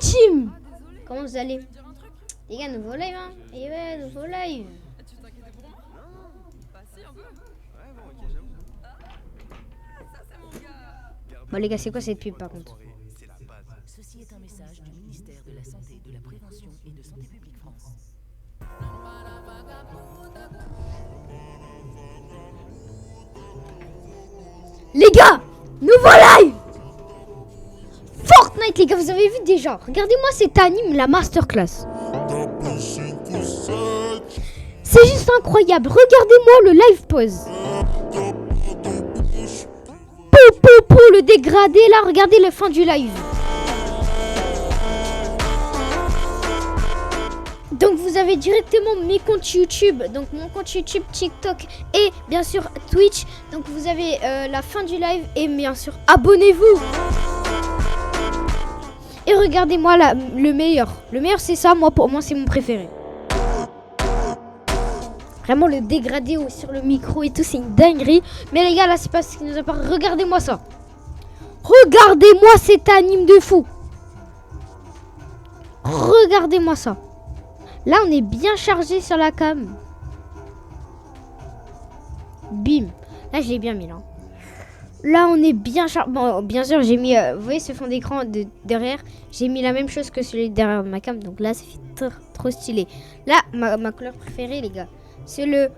Team, comment vous allez? Les gars, nouveau live, hein? Et ouais, nouveau live. Tu t'inquiètes pour moi? Non, bah si, un peu. Ouais, bon, ok, j'avoue. Ça, c'est mon gars. Bon, les gars, c'est quoi cette pub par contre? Ceci est un message du ministère de la Santé, de la Prévention et de Santé publique France. Les gars, nouveau live! Fortnite, les gars, vous avez vu déjà? Regardez-moi cet anime, la masterclass. C'est juste incroyable. Regardez-moi le live pause. Pou, le dégradé là. Regardez le fin du live. Donc vous avez directement mes comptes YouTube. Donc mon compte YouTube, TikTok et bien sûr Twitch. Donc vous avez la fin du live et bien sûr abonnez-vous. Et regardez-moi là, le meilleur. Le meilleur c'est ça, pour moi c'est mon préféré. Vraiment le dégradé sur le micro et tout, c'est une dinguerie. Mais les gars, là c'est pas ce qui nous apporte. Regardez-moi ça. Regardez-moi cet anime de fou. Regardez-moi ça. Là on est bien chargé sur la cam. Bim. Là je l'ai bien mis là. Là, on est bien chargé. Bon, bien sûr, j'ai mis... vous voyez ce fond d'écran derrière? J'ai mis la même chose que celui derrière ma cam. Donc là, ça fait trop stylé. Là, ma couleur préférée, les gars, c'est le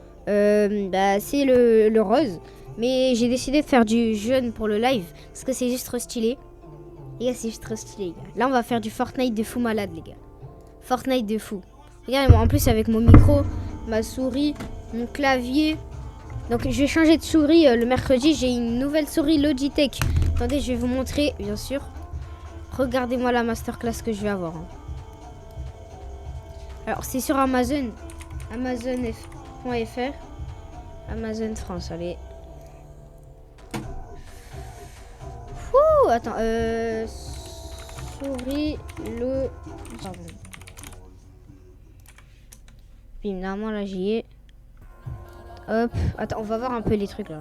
rose. Mais j'ai décidé de faire du jaune pour le live. Parce que c'est juste trop stylé. Les gars, c'est juste trop stylé, les gars. Là, on va faire du Fortnite de fou malade, les gars. Fortnite de fou. Regardez-moi, en plus, avec mon micro, ma souris, mon clavier... Donc je vais changer de souris le mercredi. J'ai une nouvelle souris Logitech. Attendez, je vais vous montrer, bien sûr. Regardez-moi la masterclass que je vais avoir. Alors c'est sur Amazon. Amazon.fr. Amazon France, allez. Ouh, attends. Souris Pardon. Bim, normalement là j'y ai. Hop, attends, on va voir un peu les trucs là.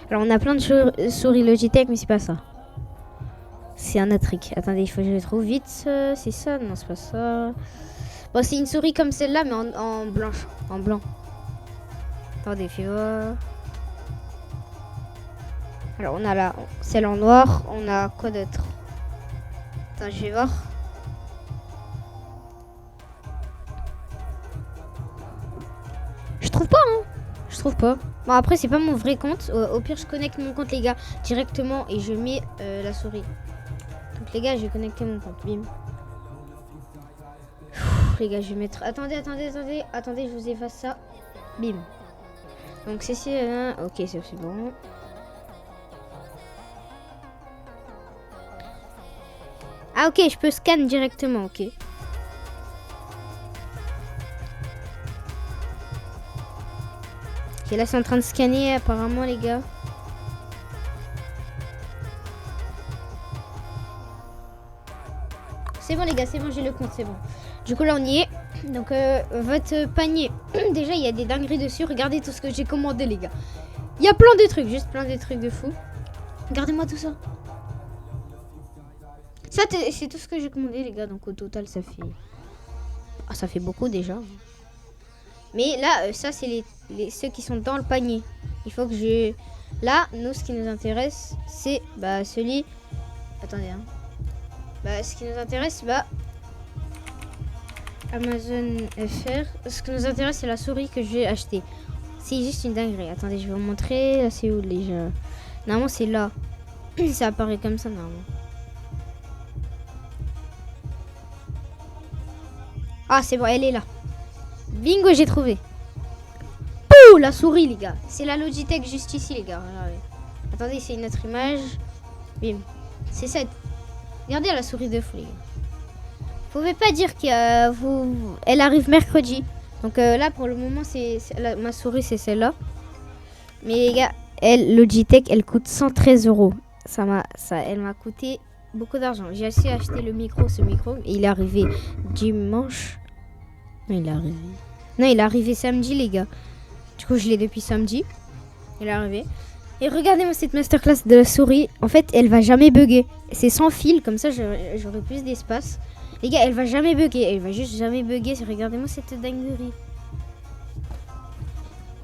Alors on a plein de souris Logitech, mais c'est pas ça. C'est un autre truc. Attendez, il faut que je le trouve vite. C'est ça? Non, c'est pas ça. Bon, c'est une souris comme celle-là, mais en blanche. En blanc. Attendez, fais voir. Alors on a là celle en noir. On a quoi d'autre? Attends, je vais voir. Je trouve pas, hein. Je trouve pas. Bon, après, c'est pas mon vrai compte. Au pire, je connecte mon compte, les gars, directement et je mets la souris. Donc, les gars, je vais connecter mon compte. Bim. Les gars, je vais mettre... Attendez, je vous efface ça. Bim. Donc, c'est... Ok, c'est bon. Ah, ok, je peux scanner directement, ok. Et là c'est en train de scanner apparemment les gars. C'est bon les gars, c'est bon, j'ai le compte, c'est bon. Du coup là on y est. Donc votre panier, déjà il y a des dingueries dessus. Regardez tout ce que j'ai commandé les gars. Il y a plein de trucs, juste plein de trucs de fou. Regardez-moi tout ça. Ça c'est tout ce que j'ai commandé les gars. Donc au total ça fait... Ah, ça fait beaucoup déjà. Mais là, ça, c'est ceux qui sont dans le panier. Il faut que je Là, nous, ce qui nous intéresse, c'est celui... Attendez, hein. Ce qui nous intéresse, Amazon FR. Ce qui nous intéresse, c'est la souris que j'ai achetée. C'est juste une dinguerie. Attendez, je vais vous montrer. Là, c'est où déjà? Normalement, c'est là. Ça apparaît comme ça, normalement. Ah, c'est bon, elle est là. Bingo, j'ai trouvé. Pouh, la souris, les gars. C'est la Logitech juste ici, les gars. Regardez. Attendez, c'est une autre image. Bim. C'est cette. Regardez la souris de fou, les gars. Vous pouvez pas dire qu'elle arrive mercredi. Donc là, pour le moment, ma souris, c'est celle-là. Mais les gars, Logitech, elle coûte 113 €. Elle m'a coûté beaucoup d'argent. J'ai aussi acheté ce micro. Et il est arrivé dimanche. Non, il est arrivé samedi, les gars. Du coup, je l'ai depuis samedi. Il est arrivé. Et regardez-moi cette masterclass de la souris. En fait, elle va jamais bugger. C'est sans fil, comme ça, j'aurai plus d'espace. Les gars, elle va jamais bugger. Elle va juste jamais bugger. Regardez-moi cette dinguerie.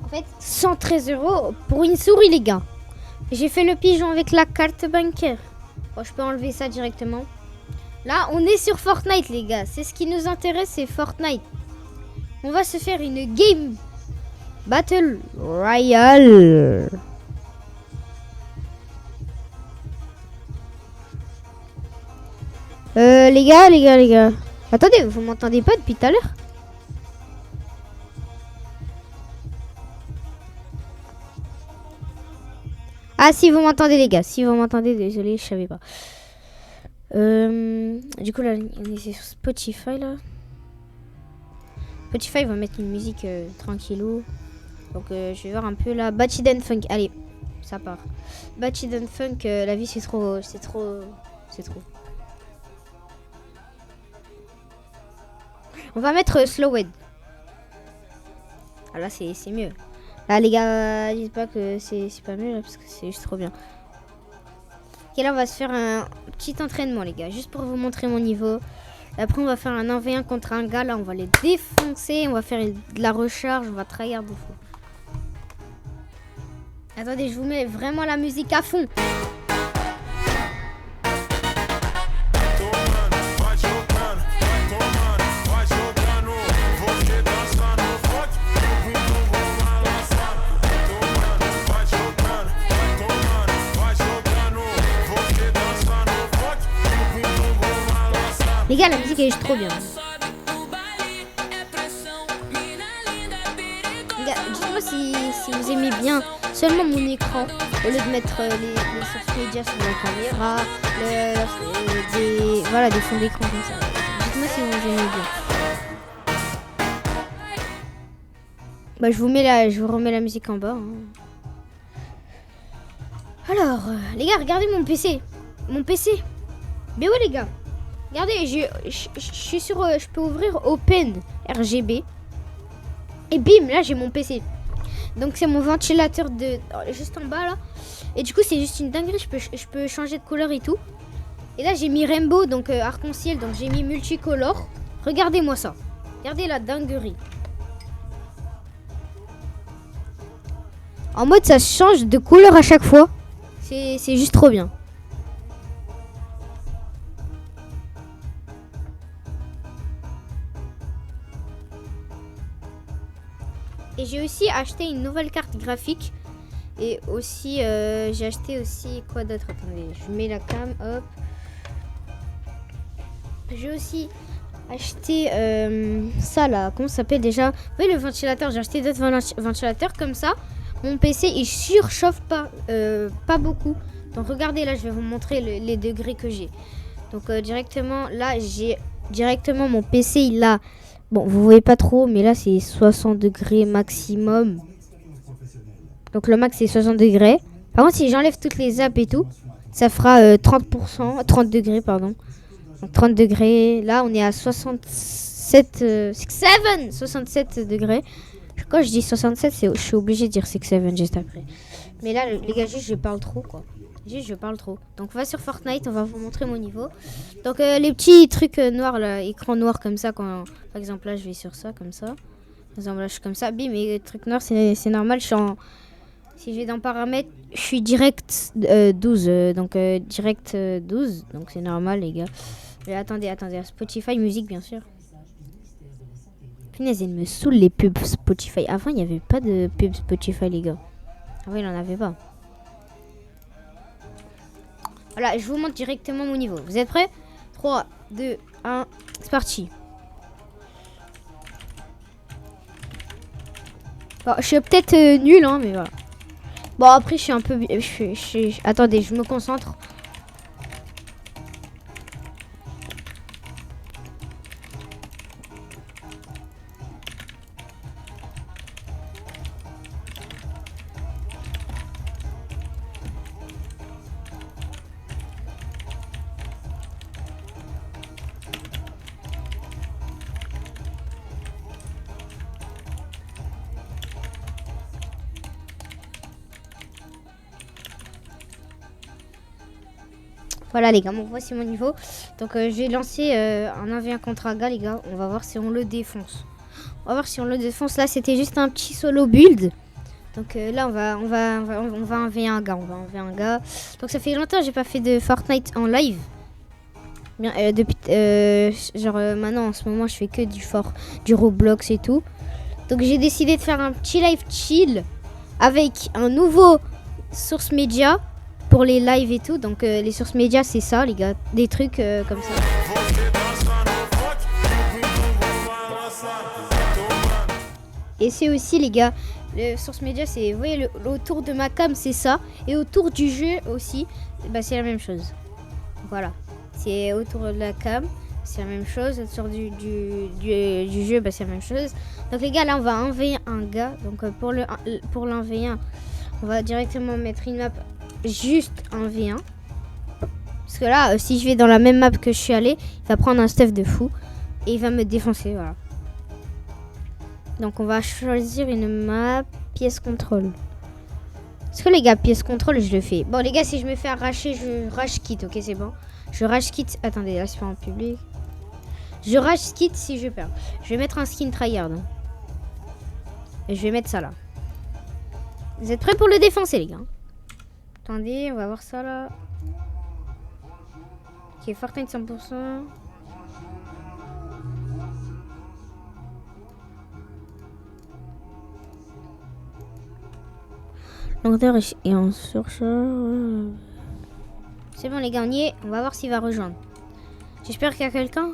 En fait, 113 € pour une souris, les gars. J'ai fait le pigeon avec la carte bancaire. Bon, je peux enlever ça directement. Là, on est sur Fortnite, les gars. C'est ce qui nous intéresse, c'est Fortnite. On va se faire une game Battle Royale. Les gars. Attendez, vous m'entendez pas depuis tout à l'heure? Ah, si vous m'entendez, les gars. Si vous m'entendez, désolé, je savais pas. Du coup, là, on est sur Spotify, là. Spotify va mettre une musique tranquillou. Donc, je vais voir un peu là. Batched and Funk. Allez, ça part. Batched and Funk, la vie, c'est trop. On va mettre Slowed. Ah là, c'est mieux. Là, les gars, dites pas que c'est pas mieux, là, parce que c'est juste trop bien. Ok, là, on va se faire un petit entraînement, les gars, juste pour vous montrer mon niveau. Après, on va faire un 1v1 contre un gars. Là, on va les défoncer. On va faire de la recharge. On va tryhard de fou. Attendez, je vous mets vraiment la musique à fond. Les gars, la musique elle est juste trop bien. Les gars, dites-moi si vous aimez bien seulement mon écran au lieu de mettre les sources médias sur la caméra, des fonds d'écran comme ça. Dites-moi si vous aimez bien. Je vous remets la musique en bas. Hein. Alors, les gars, regardez mon PC. Mais ouais, les gars. Regardez, je suis sur... je peux ouvrir Open RGB. Et bim, là, j'ai mon PC. Donc, c'est mon ventilateur juste en bas, là. Et du coup, c'est juste une dinguerie. Je peux changer de couleur et tout. Et là, j'ai mis Rainbow, donc arc-en-ciel. Donc, j'ai mis multicolore. Regardez-moi ça. Regardez la dinguerie. En mode, ça change de couleur à chaque fois. C'est juste trop bien. Et j'ai aussi acheté une nouvelle carte graphique. Et aussi, j'ai acheté aussi... Quoi d'autre? Attendez, je mets la cam, hop. J'ai aussi acheté ça là. Comment ça s'appelle déjà? Vous voyez le ventilateur? J'ai acheté d'autres ventilateurs comme ça. Mon PC, il surchauffe pas beaucoup. Donc regardez, là, je vais vous montrer les degrés que j'ai. Donc directement, là, j'ai directement mon PC, il a... Bon, vous voyez pas trop, mais là, c'est 60 degrés maximum. Donc, le max, c'est 60 degrés. Par contre, si j'enlève toutes les apps et tout, ça fera 30 degrés, pardon. Donc, 30 degrés. Là, on est à 67 degrés. Quand je dis 67, je suis obligée de dire 67 juste après. Mais là, les gars, juste, je parle trop, quoi. Juste, je parle trop. Donc, on va sur Fortnite, on va vous montrer mon niveau. Donc, les petits trucs noirs, là, écran noir comme ça, quand, par exemple, là, je vais sur ça, comme ça. Par exemple, là, je suis comme ça, bim, et les trucs noirs, c'est normal, je suis en... Si je vais dans paramètres, je suis direct 12. Donc direct 12. Donc c'est normal les gars. Mais attendez. Spotify, musique bien sûr. Punaise, il me saoule les pubs Spotify. Avant, il n'y avait pas de pubs Spotify les gars. Avant, il n'en avait pas. Voilà, je vous montre directement mon niveau. Vous êtes prêts? 3, 2, 1, c'est parti. Bon, je suis peut-être nul, hein, mais voilà. Bon, après, je suis un peu... Attendez, je me concentre. Voilà les gars, bon, voici mon niveau. Donc je vais lancer un 1v1 contre Aga les gars. On va voir si on le défonce. On va voir si on le défonce. Là c'était juste un petit solo build. Donc là on va 1v1 Aga. On va 1v1 Aga. Donc ça fait longtemps que j'ai pas fait de Fortnite en live. Bien, depuis maintenant en ce moment je fais que du Roblox et tout. Donc j'ai décidé de faire un petit live chill avec un nouveau source média pour les lives et tout. Donc les sources médias c'est ça les gars, des trucs comme ça. Et c'est aussi les gars, les sources médias c'est, vous voyez autour de ma cam c'est ça, et autour du jeu aussi, bah, c'est la même chose. Voilà, c'est autour de la cam, c'est la même chose, autour du jeu bah, c'est la même chose. Donc les gars là on va 1v1 un gars, donc pour l'1v1 on va directement mettre une map juste 1v1. Parce que là, si je vais dans la même map que je suis allé, il va prendre un stuff de fou. Et il va me défoncer, voilà. Donc on va choisir une map pièce contrôle. Parce que les gars, pièce contrôle, je le fais. Bon les gars, si je me fais arracher, je rage quitte, ok c'est bon. Je rage quitte, attendez, là c'est pas en public. Je rage quitte si je perds. Je vais mettre un skin tryhard. Hein. Et je vais mettre ça là. Vous êtes prêts pour le défoncer les gars? Attendez, on va voir ça là. Ok, Fortnite 100%. Lenteur et en surcharge. C'est bon les gars, on y est. On va voir s'il va rejoindre. J'espère qu'il y a quelqu'un.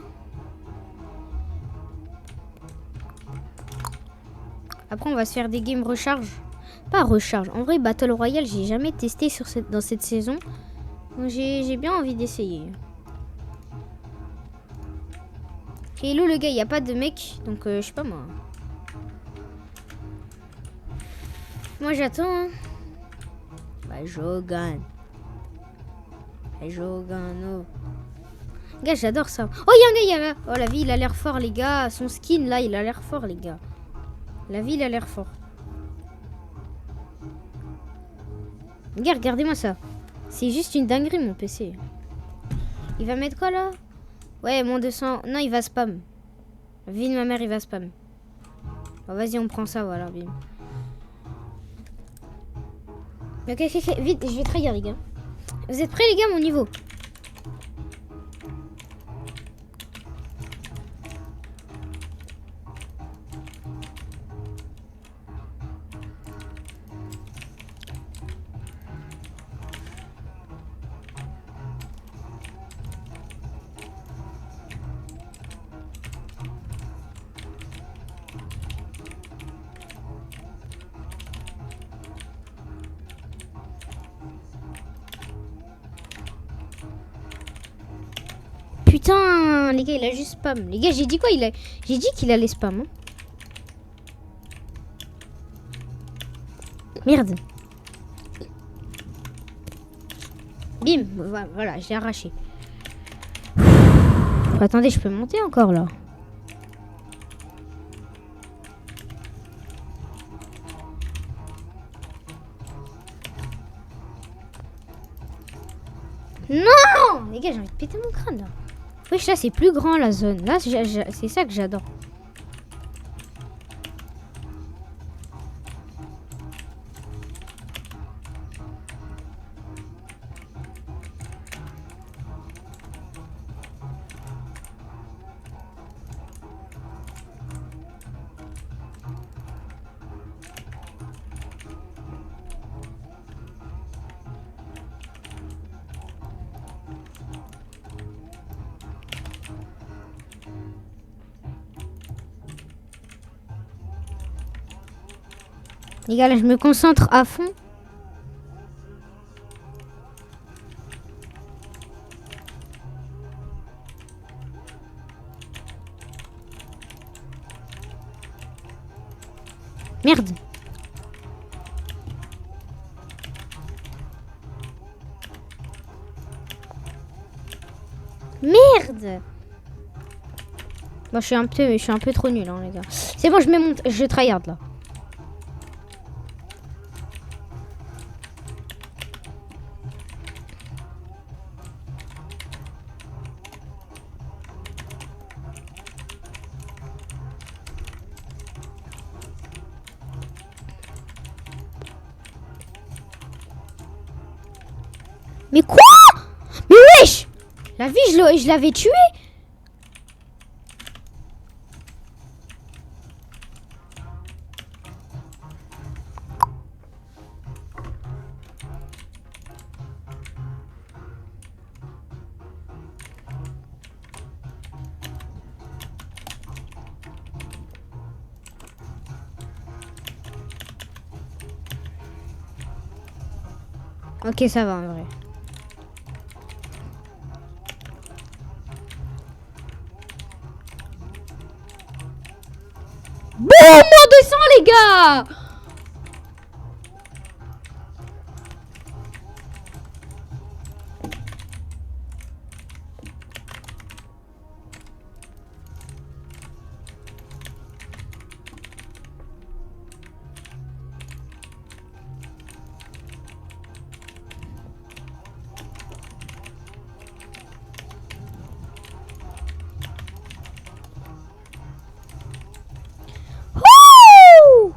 Après on va se faire des games recharge. Pas recharge. En vrai, Battle Royale, j'ai jamais testé dans cette saison. Donc j'ai bien envie d'essayer. Ok, hello le gars, il n'y a pas de mec. Donc je sais pas moi. Moi j'attends. Hein. Bah Jogan. Jogano. Gars, j'adore ça. Oh, il y a un gars, Oh, la vie, il a l'air fort, les gars. Son skin, là, il a l'air fort, les gars. La vie, il a l'air fort. Gars, regardez-moi ça. C'est juste une dinguerie, mon PC. Il va mettre quoi, là? Ouais, moins 200. Non, il va spam. Vie de ma mère, il va spam. Bon, vas-y, on prend ça, voilà, bim. Ok, vite, je vais trahir, les gars. Vous êtes prêts, les gars, mon niveau? Putain, les gars, il a juste spam. Les gars, j'ai dit quoi? J'ai dit qu'il allait spam. Hein. Merde. Bim, voilà, j'ai arraché. Attendez, je peux monter encore là. Non! Les gars, j'ai envie de péter mon crâne là. Wesh, là c'est plus grand la zone. Là, c'est ça que j'adore. Les gars, là, je me concentre à fond. Merde. Merde. Bon, je suis un peu trop nul, hein, les gars. C'est bon, je tryhard là. Mais quoi? Mais wesh! La vie, je l'avais tué. Ok, ça va en vrai. Boum, on descend les gars. Wouh!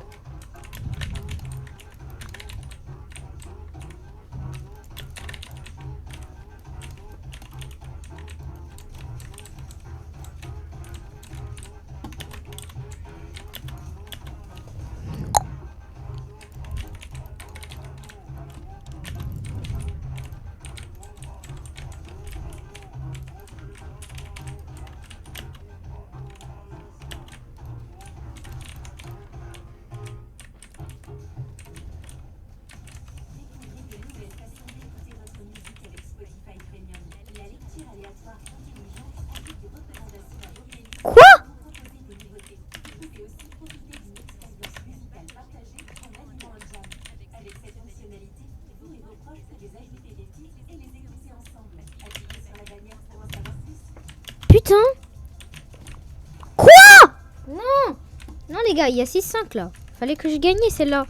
Quoi? Putain. Quoi? Non. Non les gars, il y a 6-5 là. Fallait que je gagnais celle-là.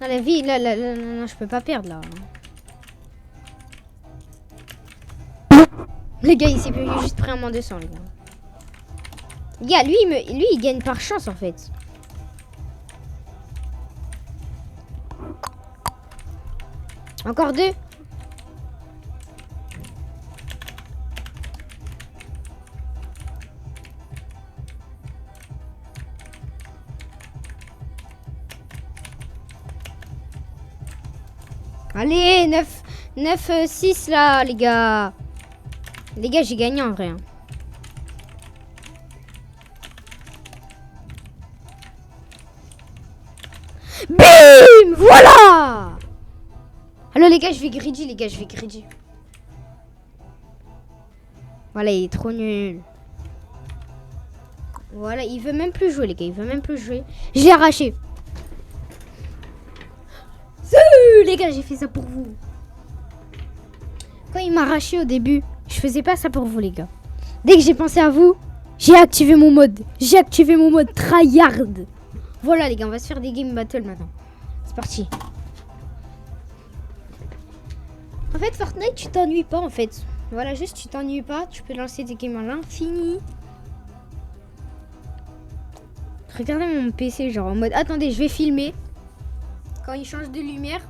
Ah, la vie, là, je peux pas perdre là. Les gars, il s'est juste pris un moins 200, les gars. Les gars, lui, il gagne par chance en fait. Encore 2. Allez, 9-6 là, les gars. Les gars, j'ai gagné en vrai. Hein. Bim! Voilà! Alors les gars, je vais greedy, les gars, je vais greedy. Voilà, il est trop nul. Voilà, il veut même plus jouer, les gars, il veut même plus jouer. Je l'ai arraché. Les gars, j'ai fait ça pour vous. Quand il m'a arraché au début, je faisais pas ça pour vous, les gars. Dès que j'ai pensé à vous, j'ai activé mon mode. J'ai activé mon mode tryhard. Voilà, les gars, on va se faire des game battle maintenant. C'est parti. En fait, Fortnite, tu t'ennuies pas, en fait. Voilà, juste, tu t'ennuies pas. Tu peux lancer des games à l'infini. Regardez mon PC, genre en mode... Attendez, je vais filmer. Quand il change de lumière.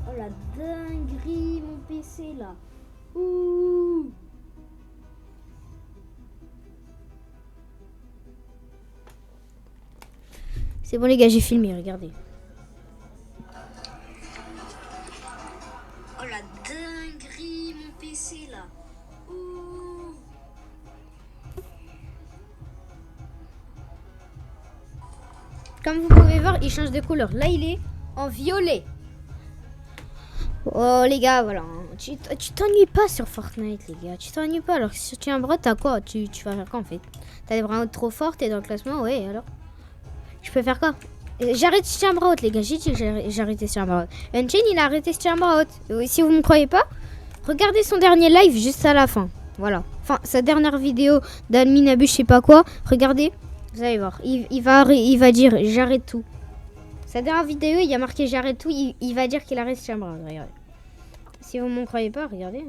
Oh la dinguerie, mon PC là. Ouh. C'est bon les gars, j'ai filmé, regardez. Oh la dinguerie, mon PC là. Ouh. Comme vous pouvez voir, il change de couleur. Là, il est en violet. Oh les gars, voilà. Tu t'ennuies pas sur Fortnite, les gars. Tu t'ennuies pas. Alors que si tu es un bro, t'as quoi? Tu vas faire quoi en fait? T'as des bras trop forts, t'es dans le classement, ouais, alors je peux faire quoi? J'arrête Chambraut, les gars. J'ai dit que j'ai arrêté Chambraut. Unchain, il a arrêté Chambraut. Si vous me croyez pas, regardez son dernier live juste à la fin. Voilà. Enfin, sa dernière vidéo d'Adminabu, je sais pas quoi. Regardez. Vous allez voir. Il va dire j'arrête tout. Sa dernière vidéo, il y a marqué j'arrête tout. Il va dire qu'il arrête Chambraut. Regardez. Si vous m'en croyez pas, regardez.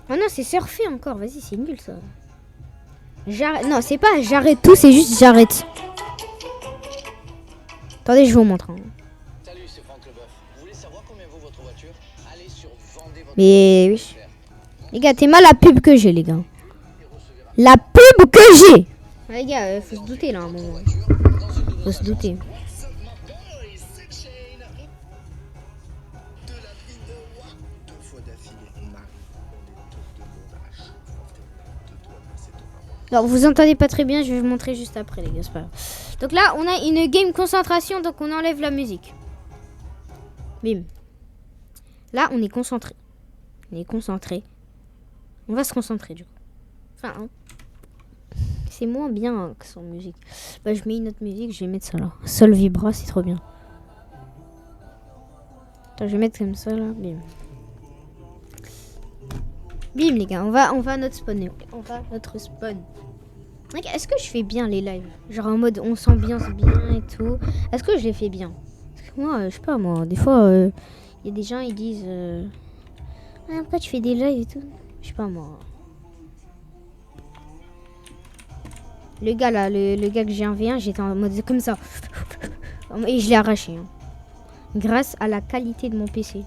Oh non, c'est surfer encore. Vas-y, c'est nul ça. Non, c'est pas j'arrête tout, c'est juste j'arrête. Attendez, je vous montre. Hein. Salut, c'est Franck Leboeuf. Vous voulez savoir combien vaut votre voiture? Allez sur Vendez votre Mais oui. Les gars, t'es mal la pub que j'ai, les gars. La pub que j'ai. Ouais, les gars, faut se douter là un moment. Faut se douter. Alors, vous entendez pas très bien, je vais vous montrer juste après, les gars, c'est pas grave. Donc là, on a une game concentration, donc on enlève la musique. Bim. Là, on est concentré. On est concentré. On va se concentrer, du coup. Enfin, hein. C'est moins bien hein, que sans musique. Bah, je mets une autre musique, je vais mettre ça là. Sol Vibra, c'est trop bien. Attends, je vais mettre comme ça là. Bim. Bim, les gars, on va à notre spawn. On va à notre spawn. Est-ce que je fais bien les lives? Genre en mode on s'ambiance bien et tout. Est-ce que je les fais bien? Parce que moi, je sais pas, moi, des fois, il y a des gens, ils disent ah, pourquoi tu fais des lives et tout? Je sais pas, moi. Le gars là, le gars que j'ai en V1, j'étais en mode comme ça. Et je l'ai arraché. Hein. Grâce à la qualité de mon PC.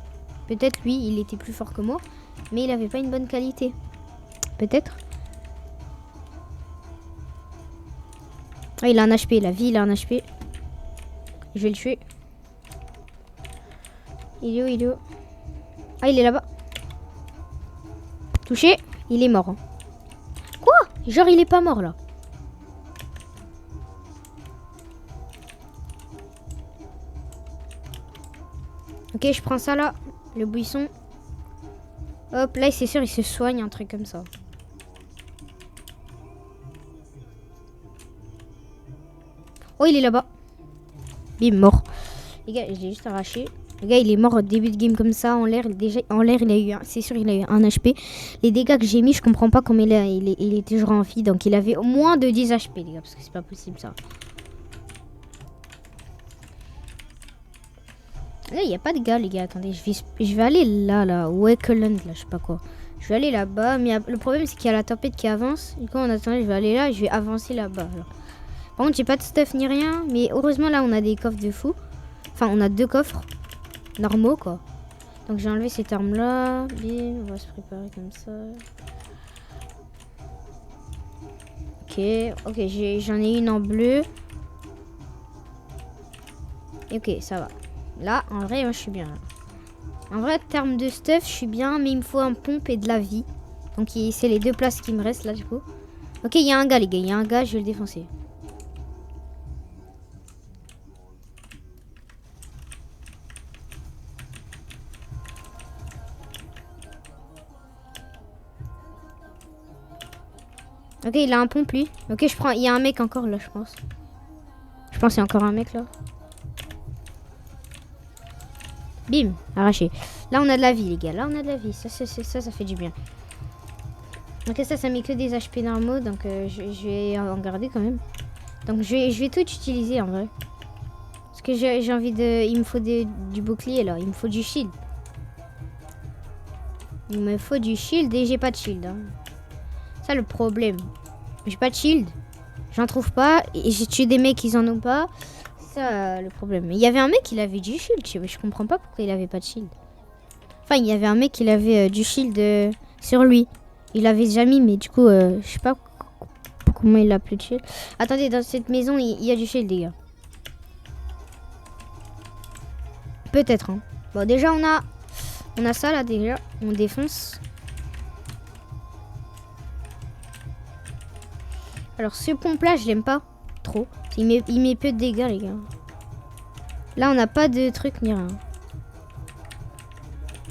Peut-être lui, il était plus fort que moi. Mais il avait pas une bonne qualité. Peut-être. Ah, il a un HP. La vie, il a un HP. Je vais le tuer. Il est où? Il est où? Ah, il est là-bas. Touché. Il est mort. Hein. Quoi? Genre, il est pas mort, là. Ok, je prends ça, là. Le buisson. Hop, là, c'est sûr, il se soigne, un truc comme ça. Oh, il est là-bas. Bim, mort. Les gars, je l'ai juste arraché. Le gars, il est mort au début de game comme ça, en l'air. Déjà, en l'air, il a eu, c'est sûr, il a eu un HP. Les dégâts que j'ai mis, je comprends pas comment il est toujours en vie. Donc, il avait au moins de 10 HP, les gars, parce que c'est pas possible, ça. Là, il n'y a pas de gars, les gars. Attendez, je vais aller là. Wakeland, là, je sais pas quoi. Je vais aller là-bas. Mais le problème, c'est qu'il y a la tempête qui avance. Du coup, en attendant, je vais aller là. Je vais avancer là-bas. Par contre, j'ai pas de stuff ni rien. Mais heureusement, là, on a des coffres de fou. Enfin, on a 2 coffres normaux, quoi. Donc, j'ai enlevé cette arme-là. Bim, on va se préparer comme ça. Ok, j'en ai une en bleu. Ok, ça va. Là, en vrai, moi, je suis bien. Là. En vrai, en termes de stuff, je suis bien, mais il me faut un pompe et de la vie. Donc, c'est les 2 places qui me restent, là, du coup. Ok, il y a un gars, les gars. Il y a un gars, je vais le défoncer. Ok, il a un pompe, lui. Ok, je prends... Il y a un mec encore, là, je pense. Je pense qu'il y a encore un mec, là. Bim, arraché. Là, on a de la vie, les gars. Là, on a de la vie. Ça fait du bien. Donc ça met que des HP normaux. Donc, je vais en garder quand même. Donc, je vais tout utiliser, en vrai. Parce que j'ai envie de... Il me faut du bouclier, là. Il me faut du shield. Il me faut du shield et j'ai pas de shield. Hein. Ça, le problème. J'ai pas de shield. J'en trouve pas. Et j'ai tué des mecs qui en ont pas. Ça, le problème. Il y avait un mec qui avait du shield. Je comprends pas pourquoi il avait pas de shield. Enfin, il y avait un mec qui avait du shield sur lui. Il l'avait déjà mis, mais du coup, je sais pas comment il a plus de shield. Attendez, dans cette maison, il y a du shield, les gars. Peut-être, hein. Bon, déjà, on a ça, là, déjà. On défonce. Alors, ce pompe-là, je l'aime pas trop. Il met peu de dégâts, les gars. Là, on n'a pas de truc ni rien.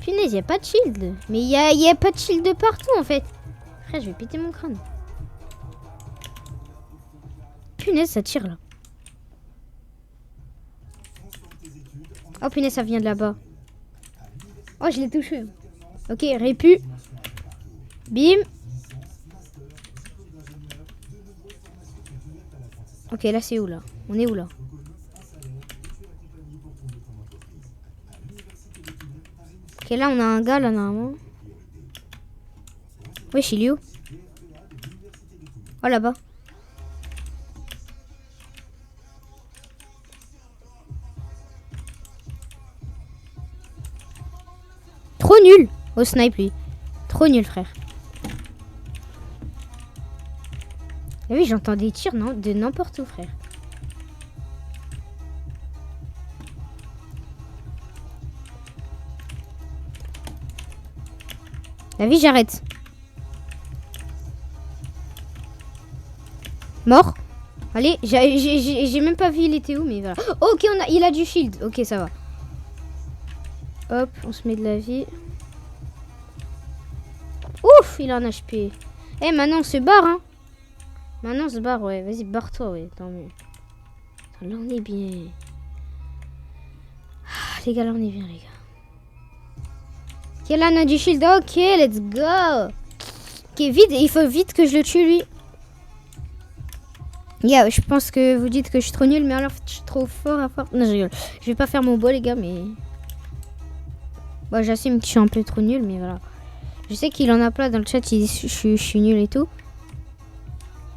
Punaise, il n'y a pas de shield. Mais il y a pas de shield de partout, en fait. Frère, je vais péter mon crâne. Punaise, ça tire, là. Oh, punaise, ça vient de là-bas. Oh, je l'ai touché. Ok, répu. Bim. Ok, là, c'est où, là? On est où, là? Ok, là, on a un gars, là, normalement. Wesh, il est où? Oh, là-bas. Trop nul au snipe, lui. Trop nul, frère. Et oui, j'entends des tirs de n'importe où, frère. La vie, j'arrête. Mort. Allez, j'ai même pas vu il était où, mais voilà. Oh, ok, il a du shield. Ok, ça va. Hop, on se met de la vie. Ouf, il a un HP. Eh, maintenant, on se barre, hein. Maintenant, on se barre, ouais. Vas-y, barre-toi, ouais. Tant mieux. Là, on est bien. Ah, les gars, là, on est bien, les gars. Ok, là, on a du shield. Ok, let's go. Ok, vite. Il faut vite que je le tue, lui. Yeah, je pense que vous dites que je suis trop nul, mais alors, je suis trop fort à fort. Non, je rigole. Je vais pas faire mon beau, les gars, mais... Bon, j'assume que je suis un peu trop nul, mais voilà. Je sais qu'il en a plein dans le chat, il dit je suis nul et tout.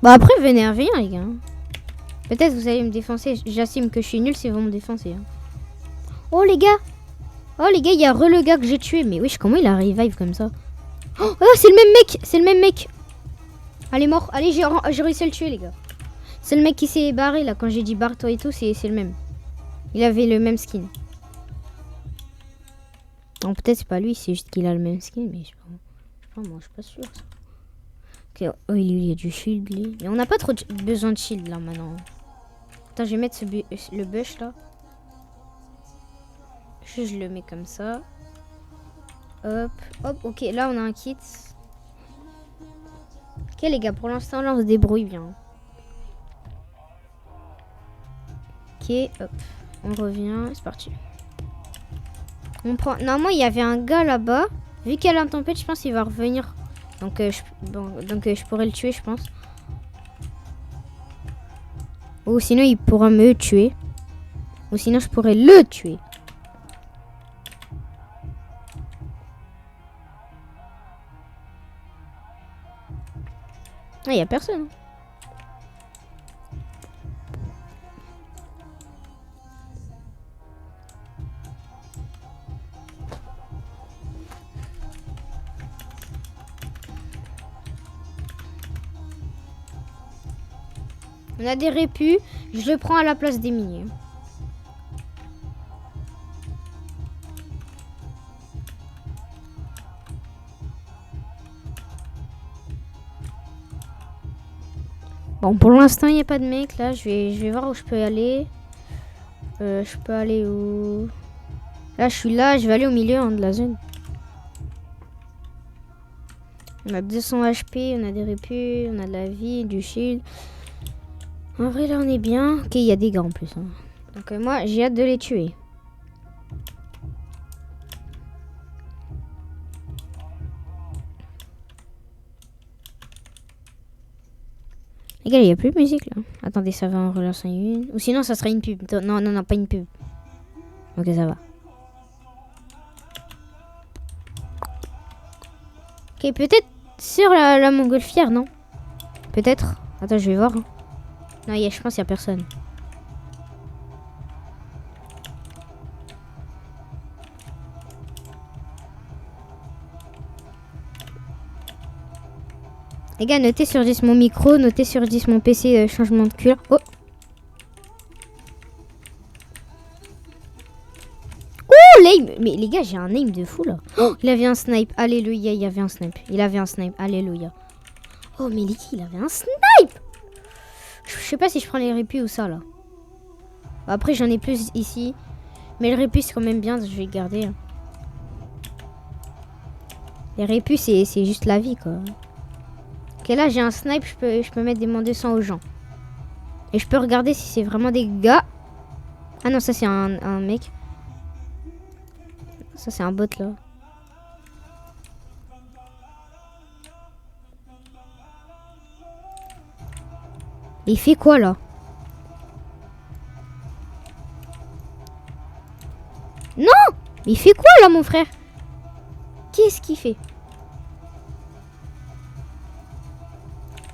Bon, après, venez à rien, les gars. Peut-être vous allez me défoncer. J'assume que je suis nul si vous me défoncez. Hein. Oh, les gars. Oh, les gars, il y a le gars que j'ai tué. Mais wesh, comment il a revive comme ça? Oh, c'est le même mec. C'est le même mec. Allez, mort. Allez, j'ai réussi à le tuer, les gars. C'est le mec qui s'est barré, là. Quand j'ai dit barre-toi et tout, c'est le même. Il avait le même skin. Non, peut-être c'est pas lui, c'est juste qu'il a le même skin, mais je sais pas, moi je suis pas sûr. Ça. Ok, oh, il y a du shield, lui. Mais on n'a pas trop besoin de shield là maintenant. Attends, je vais mettre le bush là. Je le mets comme ça. Hop, hop, ok, là on a un kit. Ok les gars, pour l'instant là on se débrouille bien. Ok, hop, on revient, c'est parti. On prend... Normalement, il y avait un gars là-bas. Vu qu'il y a la tempête, je pense qu'il va revenir. Donc, je pourrais le tuer, je pense. Ou sinon, il pourra me tuer. Ou sinon, je pourrais le tuer. Ah, il n'y a personne. On a des répus, je le prends à la place des miniers. Bon, pour l'instant, il n'y a pas de mec là. Je vais voir où je peux aller. Je peux aller où? Là, je suis là. Je vais aller au milieu hein, de la zone. On a 200 HP, on a des répus, on a de la vie, du shield. En vrai, là, on est bien. Ok, il y a des gars en plus. Hein. Donc, moi, j'ai hâte de les tuer. Les gars, il n'y a plus de musique, là. Attendez, ça va en relancer une. Ou sinon, ça sera une pub. Non, non, non, pas une pub. Ok, ça va. Ok, peut-être sur la montgolfière, non? Peut-être. Attends, je vais voir. Hein. Non, je pense qu'il n'y a personne. Les gars, notez sur 10 mon micro, notez sur 10 mon PC, changement de couleur. Oh. Oh, l'aim. Mais les gars, j'ai un aim de fou là. Oh, il avait un snipe. Alléluia, il y avait un snipe. Il avait un snipe. Alléluia. Oh, mais les gars, il avait un snipe. Je sais pas si je prends les répus ou ça là. Après, j'en ai plus ici. Mais le répus, c'est quand même bien. Je vais le garder. Hein. Les répus, c'est juste la vie quoi. Ok, là, j'ai un snipe. Je peux mettre des moins 200 aux gens. Et je peux regarder si c'est vraiment des gars. Ah non, ça, c'est un mec. Ça, c'est un bot, là. Il fait quoi, là? Non! Il fait quoi, là, mon frère? Qu'est-ce qu'il fait?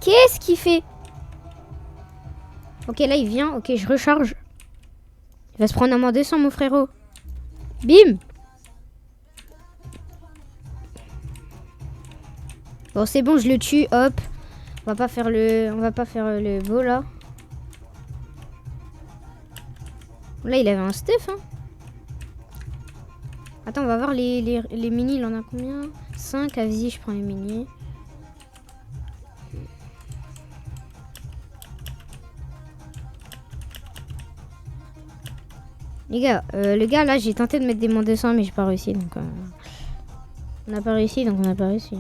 Qu'est-ce qu'il fait? Ok, là, il vient. Ok, je recharge. Il va se prendre un moins 200, mon frérot. Bim! Bon, c'est bon, je le tue, hop. On va pas faire le beau, là. Là, il avait un stuff, hein. Attends, on va voir les mini, il en a combien? 5, ah, vas-y, je prends les mini. Les gars, le gars, là, j'ai tenté de mettre des moins 200, mais j'ai pas réussi, donc... On n'a pas réussi, donc on n'a pas réussi.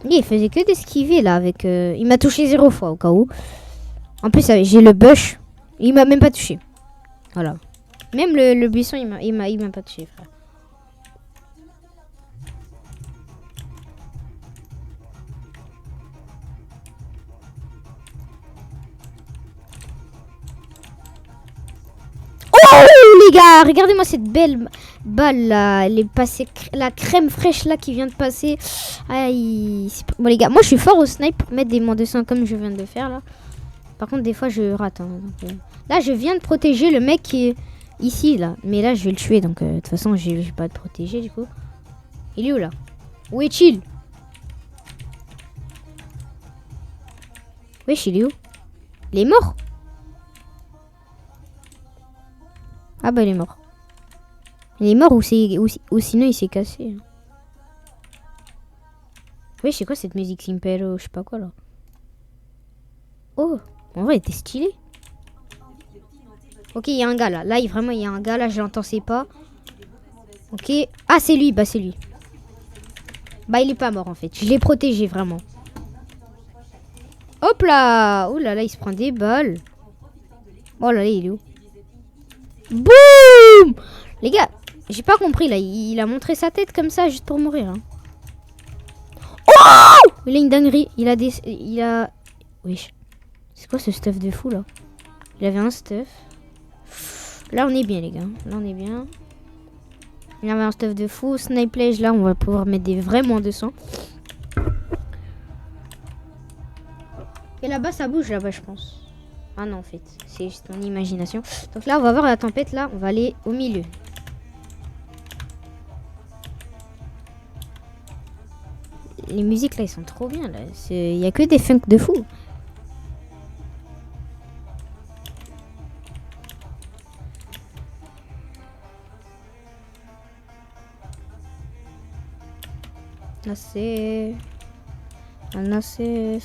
Il faisait que d'esquiver là avec... Il m'a touché 0 fois au cas où. En plus j'ai le bush. Il m'a même pas touché. Voilà. Même le buisson il m'a pas touché frère. Oh les gars, regardez-moi cette belle balle là. Elle est passée, la crème fraîche là qui vient de passer. Aïe. Bon les gars, moi je suis fort au snipe pour mettre des moins 200 comme je viens de le faire là. Par contre des fois je rate. Hein, donc, là je viens de protéger le mec qui est ici là. Mais là je vais le tuer donc de toute façon je vais pas le protéger du coup. Il est où là? Où est-il? Wesh il est où? Il est mort? Ah bah il est mort. Il est mort ou sinon il s'est cassé. Oui, c'est quoi cette musique Simpero? Je sais pas quoi là. Oh, en vrai, il était stylé. Ok, il y a un gars là. Là, vraiment, il y a un gars là. Je l'entends, c'est pas. Ok. Ah, c'est lui. Bah, c'est lui. Bah, il est pas mort en fait. Je l'ai protégé vraiment. Hop là. Oh là là, il se prend des balles. Oh là là, il est où? Boum! Les gars, j'ai pas compris là. Il a montré sa tête comme ça juste pour mourir. Hein. Oh! Il a une dinguerie. Il a. Wesh. C'est quoi ce stuff de fou là? Il avait un stuff. Là, on est bien, les gars. Là, on est bien. Il avait un stuff de fou. Snipe Lege, là, on va pouvoir mettre des vrais moins 200. Et là-bas, ça bouge là-bas, je pense. Ah non, en fait, c'est juste mon imagination. Donc là, on va voir la tempête. Là, on va aller au milieu. Les musiques, là, ils sont trop bien. Il n'y a que des funk de fou. Là, c'est... Là, c'est...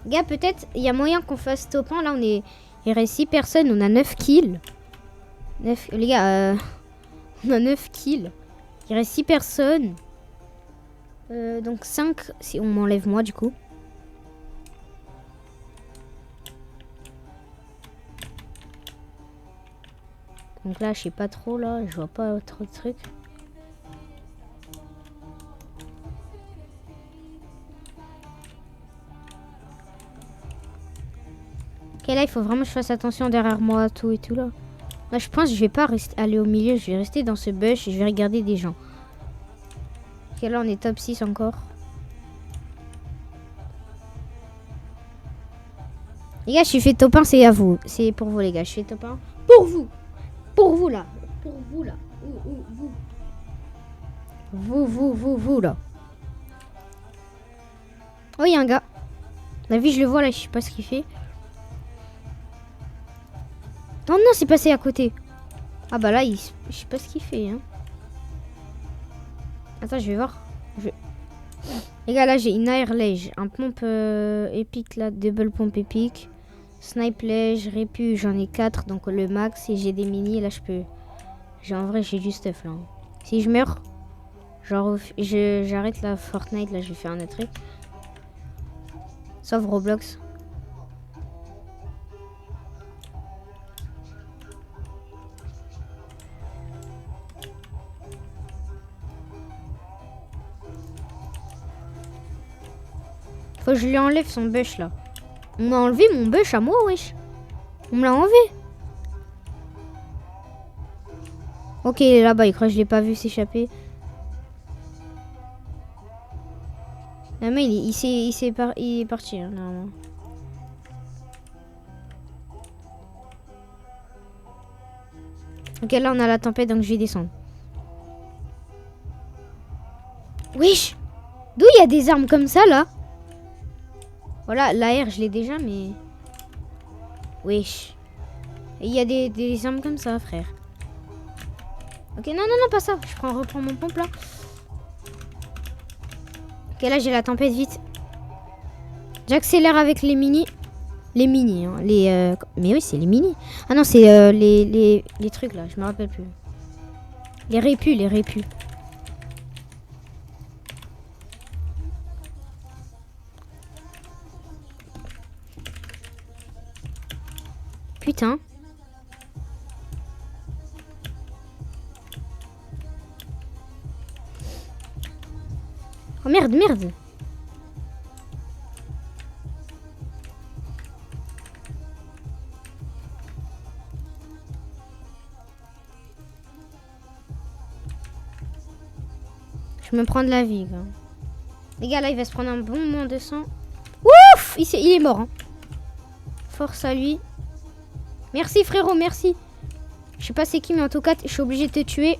Gars, peut-être il y a moyen qu'on fasse top 1. Là, on est... Il reste 6 personnes. On a 9 kills. 9... Les gars, on a 9 kills. Il reste 6 personnes. Donc 5 si on m'enlève moi, du coup. Donc là, je sais pas trop, là. Je vois pas trop de trucs. Ok, là, il faut vraiment que je fasse attention derrière moi, tout et tout, là. Là, je pense que je vais pas aller au milieu. Je vais rester dans ce bush et je vais regarder des gens. Ok, là, on est top 6 encore. Les gars, je suis fait top 1, c'est à vous. C'est pour vous, les gars. Je fais top 1 pour vous. Pour vous, là. Pour vous, là. Vous. Vous, là. Oh, il y a un gars. La vie, je le vois, là. Je sais pas ce qu'il fait. Oh non, c'est passé à côté. Ah bah là, je sais pas ce qu'il fait. Hein. Attends, je vais voir. Les gars, là, j'ai une air lège. Un pompe épique, là. Double pompe épique. Snipe lège. Répu, j'en ai 4. Donc le max. Et j'ai des mini. Là, je peux... En vrai, j'ai du stuff, là. Si je meurs... Genre, j'arrête la Fortnite, là, je vais faire un autre truc. Sauf Roblox. Faut que je lui enlève son bush, là. On m'a enlevé mon bush à moi, wesh. On me l'a enlevé. Ok, il est là-bas, il croit que je l'ai pas vu s'échapper. Ah mais il est parti hein, normalement. Ok, là on a la tempête donc je vais descendre. Wesh, d'où il y a des armes comme ça là? Voilà, l'AR je l'ai déjà mais... Wesh. Il y a des armes comme ça frère. Ok, non, pas ça. Je reprends mon pompe là. Ok, là j'ai la tempête vite. J'accélère avec les mini. Les mini, hein. Mais oui, c'est les mini. Ah non, c'est les trucs là, je me rappelle plus. Les répus. Putain. Oh merde. Je me prends de la vie, gars. Les gars, là, il va se prendre un bon moment de sang. Ouf, il est mort. Hein. Force à lui. Merci, frérot, merci. Je sais pas c'est qui, mais en tout cas, je suis obligé de te tuer.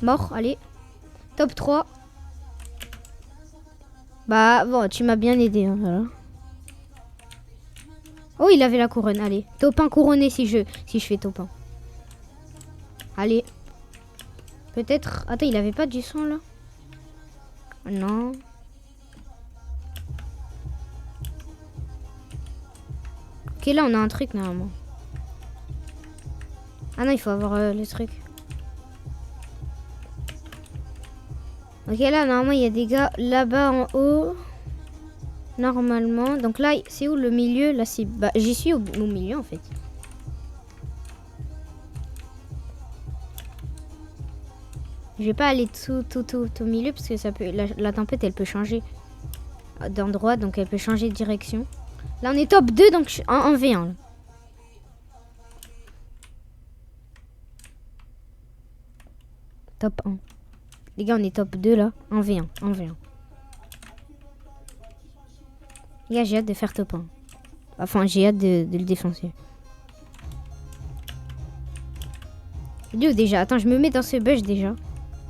Mort, allez. Top 3. Bah, bon, tu m'as bien aidé. Hein, voilà. Oh, il avait la couronne, allez. Top 1 couronné si je fais top 1. Allez. Peut-être... Attends, il avait pas du sang, là? Non. Ok, là, on a un truc, normalement. Ah non, il faut avoir le truc. Ok, là, normalement, il y a des gars là-bas en haut. Normalement. Donc là, c'est où le milieu? Là, c'est... Bah, j'y suis au milieu, en fait. Je vais pas aller tout au milieu parce que ça peut, la tempête elle peut changer d'endroit, donc elle peut changer de direction. Là on est top 2 donc en V1. Là. Top 1. Les gars on est top 2 là, en V1. Les gars j'ai hâte de faire top 1. Enfin j'ai hâte de le défoncer. D'où déjà? Attends je me mets dans ce bush déjà.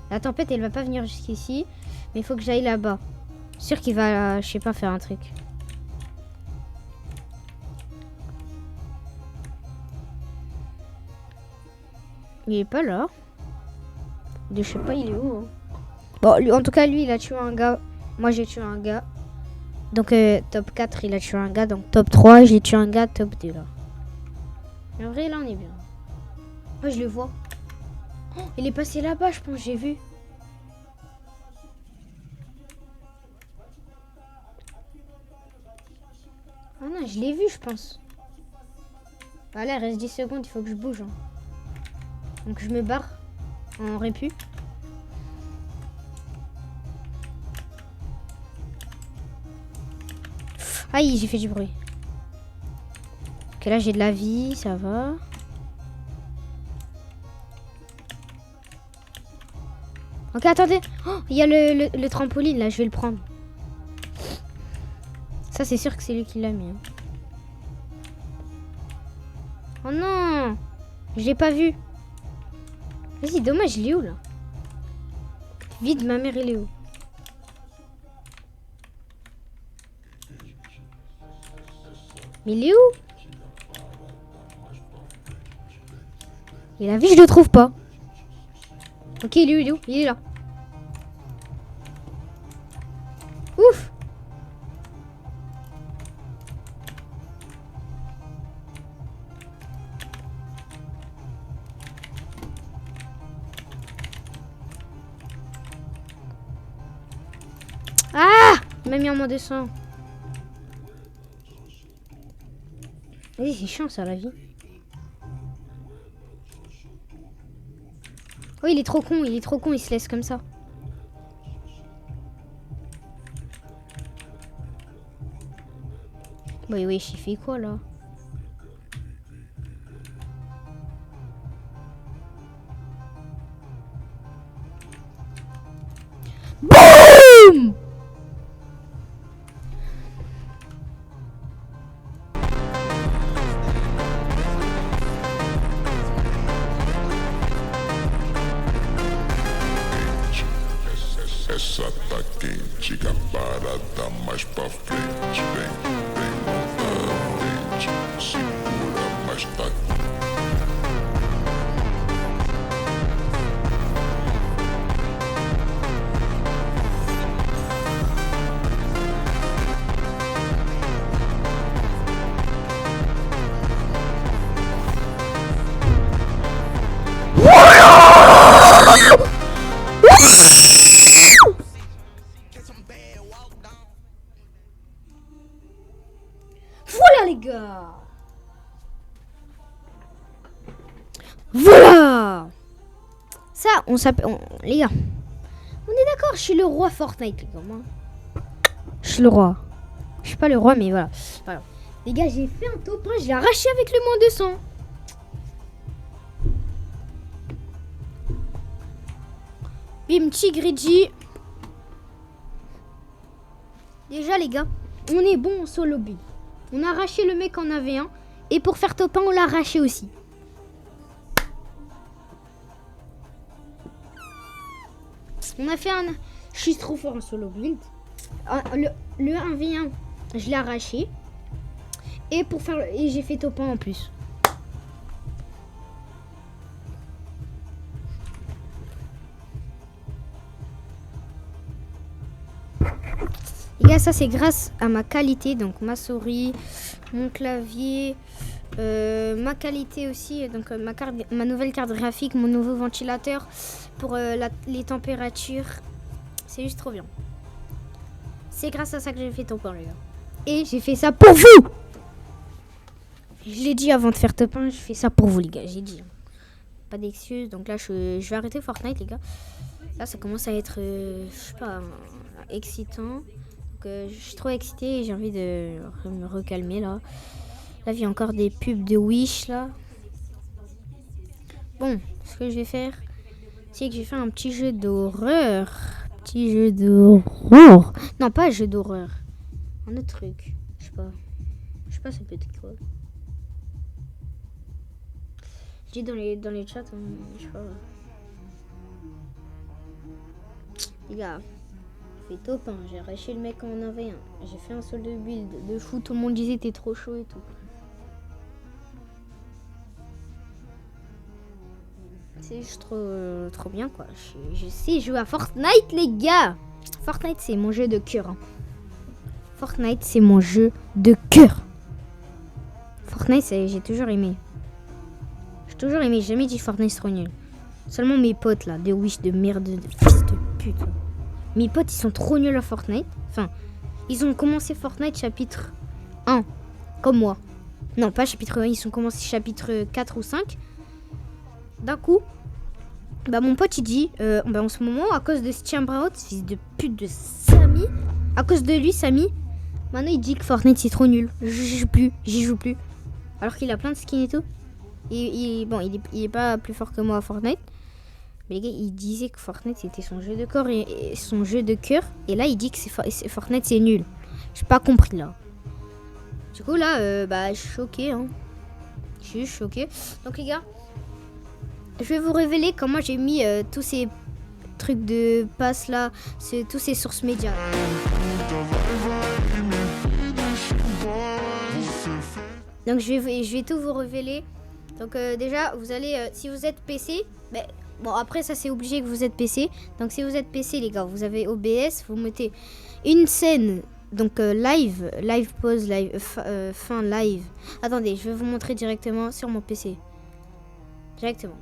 La tempête, elle va pas venir jusqu'ici. Mais il faut que j'aille là-bas. Sûr qu'il va, je sais pas, faire un truc. Il est pas là. Je sais pas, il est où. Hein. Bon, lui, en tout cas, lui, il a tué un gars. Moi, j'ai tué un gars. Donc, top 4, il a tué un gars. Donc, top 3, j'ai tué un gars. Top 2, là. En vrai, là, on est bien. Oh, je le vois. Oh, il est passé là-bas, je pense, j'ai vu. Ah non, je l'ai vu, je pense. Voilà, il reste 10 secondes, il faut que je bouge. Hein. Donc je me barre en répu. Aïe, j'ai fait du bruit. Ok, là j'ai de la vie, ça va. Ok, attendez. Oh, il y a le trampoline là, je vais le prendre. Ça, c'est sûr que c'est lui qui l'a mis. Hein. Oh non! Je l'ai pas vu. Vas-y, dommage, il est où là? Vite, ma mère, elle est où? Mais il est où? Et la vie, je le trouve pas. Ok, il est où? Il est là. Ouf! Ah! Il m'a mis en moins 200. Oui, c'est chiant ça, la vie. Oh, il est trop con, il se laisse comme ça. Bah oui, j'ai fait quoi là? BOUM! Essa tá quente, que a parada mais pra frente. Vem, vem, novamente, segura, mas tá. Voilà les gars. Voilà. Ça, on s'appelle... Les gars, on est d'accord, je suis le roi Fortnite, les gars. Moi. Je suis le roi. Je suis pas le roi, mais voilà. Voilà. Les gars, j'ai fait un top 1, je l'ai arraché avec le moins 200. Bim, Tigridji. Déjà, les gars, on est bon en solo build. On a arraché le mec en avait un. Et pour faire top 1, on l'a arraché aussi. On a fait un... Je suis trop fort en solo build. Le 1v1, je l'ai arraché. Et pour faire... Et j'ai fait top 1 en plus. Les gars, ça c'est grâce à ma qualité, donc ma souris, mon clavier, ma qualité aussi, donc ma nouvelle carte graphique, mon nouveau ventilateur pour les températures. C'est juste trop bien. C'est grâce à ça que j'ai fait top 1, les gars. Et j'ai fait ça pour vous. Je l'ai dit avant de faire top 1, je fais ça pour vous, les gars, j'ai dit. Pas d'excuses, donc là je vais arrêter Fortnite, les gars. Là ça commence à être, je sais pas, excitant. Je suis trop excitée et j'ai envie de me recalmer là. Là, il y a encore des pubs de Wish là. Bon, ce que je vais faire, c'est que je vais faire un petit jeu d'horreur. Petit jeu d'horreur. Non, pas un jeu d'horreur. Un autre truc. Je sais pas. Je sais pas, ça peut être quoi. Je dis dans les chats, je sais pas. Les gars. Fait top 1, j'ai arraché le mec en avait un. J'ai fait un solo build de fou, tout le monde disait t'es trop chaud et tout. C'est juste trop bien quoi. Je sais jouer à Fortnite les gars. Fortnite c'est mon jeu de cœur. Hein. Fortnite c'est mon jeu de cœur. Fortnite j'ai toujours aimé. J'ai toujours aimé, j'ai jamais dit Fortnite c'est trop nul. Seulement mes potes là, des Wish de merde, de fils de pute. Là. Mes potes, ils sont trop nuls à Fortnite. Enfin, ils ont commencé Fortnite chapitre 1, comme moi. Non, pas chapitre 1, ils ont commencé chapitre 4 ou 5. D'un coup, bah mon pote, il dit, en ce moment, à cause de Stiambraut, fils de pute de Samy, à cause de lui, Samy, maintenant il dit que Fortnite, c'est trop nul. J'y joue plus. Alors qu'il a plein de skins et tout. Il est pas plus fort que moi à Fortnite. Mais les gars, il disait que Fortnite c'était son jeu de corps et son jeu de cœur. Et là, il dit que Fortnite c'est nul. J'ai pas compris là. Du coup, là, je suis choquée. Hein. Je suis choquée. Donc, les gars, je vais vous révéler comment j'ai mis tous ces trucs de passe là, c'est tous ces sources médias. Donc je vais tout vous révéler. Donc déjà, vous allez, si vous êtes PC, bon après ça c'est obligé que vous êtes PC. Donc si vous êtes PC les gars, vous avez OBS, vous mettez une scène, donc live pause, fin live. Attendez, je vais vous montrer directement sur mon PC. Directement.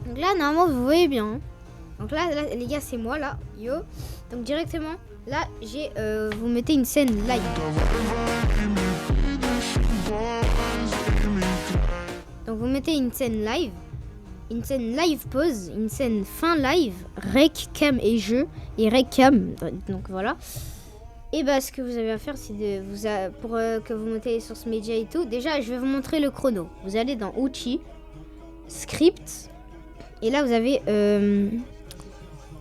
Donc là normalement vous voyez bien. Hein. Donc là les gars c'est moi là, yo. Donc directement là j'ai, vous mettez une scène live. Donc vous mettez une scène live pause, une scène fin live, rec, cam et jeu, et rec, cam, donc voilà. Et bah ce que vous avez à faire c'est de pour que vous mettez les sources médias et tout, déjà je vais vous montrer le chrono. Vous allez dans Outils, Script, et là vous avez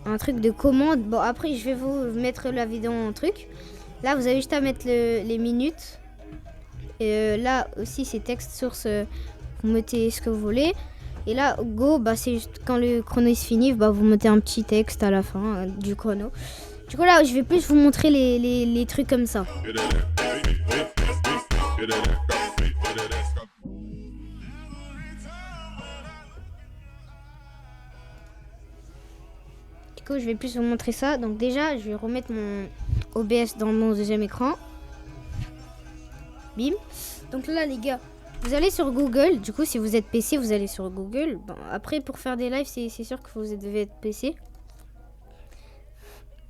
un truc de commande. Bon après je vais vous mettre la vidéo en truc. Là vous avez juste à mettre les minutes. Et là aussi c'est texte source, vous mettez ce que vous voulez. Et là go, bah c'est juste quand le chrono se finit, bah vous mettez un petit texte à la fin du chrono. Du coup là je vais plus vous montrer les trucs comme ça. Du coup je vais plus vous montrer ça. Donc déjà je vais remettre mon OBS dans mon deuxième écran. Bim. Donc là les gars, vous allez sur Google. Du coup si vous êtes PC vous allez sur Google. Bon, après pour faire des lives c'est sûr que vous devez être PC.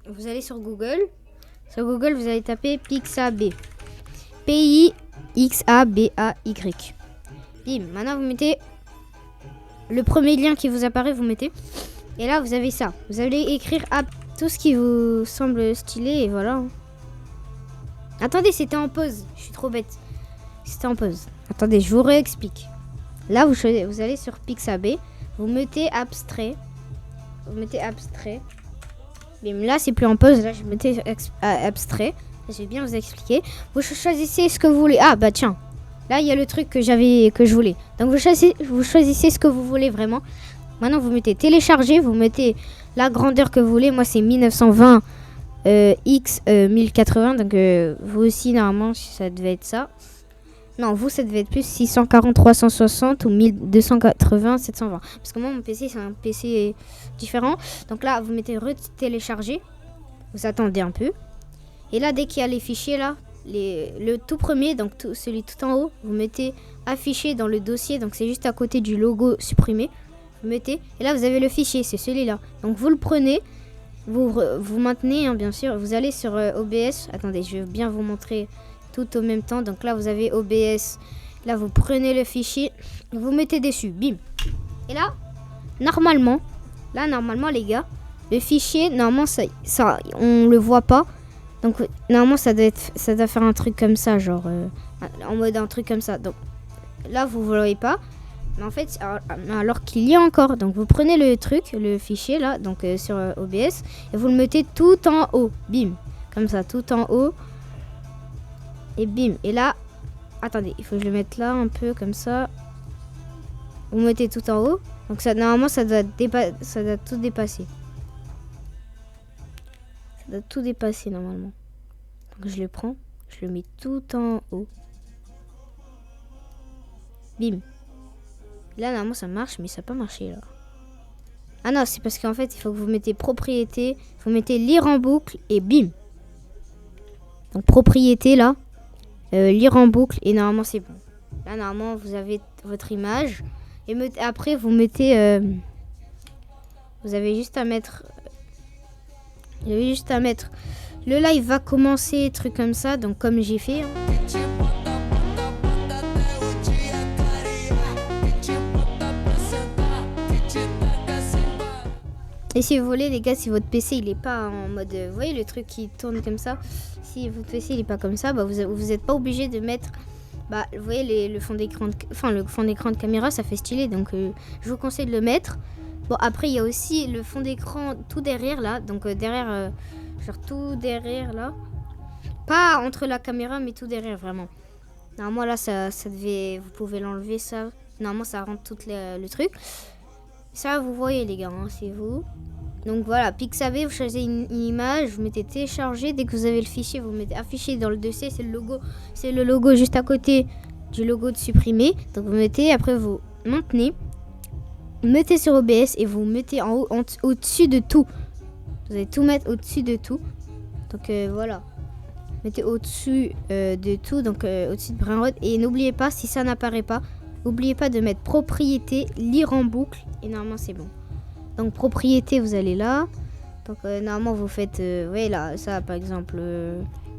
Vous allez sur Google. Sur Google vous allez taper Pixabay. P-I-X-A-B-A-Y. Bim. Maintenant vous mettez le premier lien qui vous apparaît, vous mettez. Et là vous avez ça. Vous allez écrire tout ce qui vous semble stylé et voilà. Attendez, c'était en pause. Je suis trop bête. C'était en pause. Attendez, je vous réexplique. Là, vous allez sur Pixabay. Vous mettez abstrait. Mais là, c'est plus en pause. Là, je mettais abstrait. Je vais bien vous expliquer. Vous choisissez ce que vous voulez. Ah, bah tiens. Là, il y a le truc que je voulais. Donc, vous choisissez ce que vous voulez vraiment. Maintenant, vous mettez télécharger. Vous mettez la grandeur que vous voulez. Moi, c'est 1920. X 1080, donc vous aussi normalement ça devait être ça. Non, vous ça devait être plus 640 360 ou 1280 720. Parce que moi mon PC c'est un PC différent. Donc là vous mettez télécharger. Vous attendez un peu. Et là dès qu'il y a les fichiers là, le tout premier, donc celui tout en haut, vous mettez afficher dans le dossier. Donc c'est juste à côté du logo supprimé. Vous mettez et là vous avez le fichier, c'est celui-là. Donc vous le prenez. Vous maintenez, hein, bien sûr. Vous allez sur OBS. Attendez, je vais bien vous montrer tout au même temps. Donc là, vous avez OBS. Là, vous prenez le fichier. Vous mettez dessus. Bim. Et là, normalement, les gars, le fichier, normalement, ça on le voit pas. Donc, normalement, ça doit faire un truc comme ça. Genre, en mode un truc comme ça. Donc, là, vous ne voyez pas. Mais en fait, alors qu'il y a encore, donc vous prenez le fichier là, donc sur OBS, et vous le mettez tout en haut, bim, comme ça, tout en haut, et bim, et là, attendez, il faut que je le mette là, un peu comme ça, vous mettez tout en haut, donc ça, normalement, ça doit tout dépasser. Ça doit tout dépasser, normalement. Donc je le prends, je le mets tout en haut, bim. Là, normalement, ça marche, mais ça n'a pas marché, là. Ah non, c'est parce qu'en fait, il faut que vous mettez propriété, vous mettez lire en boucle, et bim. Donc, propriété, là, lire en boucle, et normalement, c'est bon. Là, normalement, vous avez votre image, et après, vous mettez... vous avez juste à mettre... Le live va commencer, truc comme ça, donc comme j'ai fait, hein. Et si vous voulez les gars, si votre PC il est pas en mode, vous voyez le truc qui tourne comme ça, si votre PC il est pas comme ça, bah vous êtes pas obligé de mettre, bah vous voyez le fond d'écran, le fond d'écran de caméra, ça fait stylé, donc je vous conseille de le mettre. Bon après il y a aussi le fond d'écran tout derrière là, donc derrière, genre tout derrière là, pas entre la caméra mais tout derrière vraiment. Normalement là ça devait, vous pouvez l'enlever ça, normalement ça rentre tout le truc. Ça vous voyez les gars, hein, c'est vous. Donc voilà, Pixabay, vous choisissez une image, vous mettez télécharger. Dès que vous avez le fichier, vous mettez afficher dans le dossier. C'est le logo juste à côté du logo de supprimer. Donc vous mettez, après vous maintenez, mettez sur OBS et vous mettez en haut, au-dessus de tout. Vous allez tout mettre au-dessus de tout. Donc voilà. Mettez au-dessus de tout, donc au-dessus de Brainrot. Et n'oubliez pas, si ça n'apparaît pas, n'oubliez pas de mettre propriété, lire en boucle. Et normalement c'est bon. Donc propriété, vous allez là. Donc normalement vous faites, oui là, ça par exemple,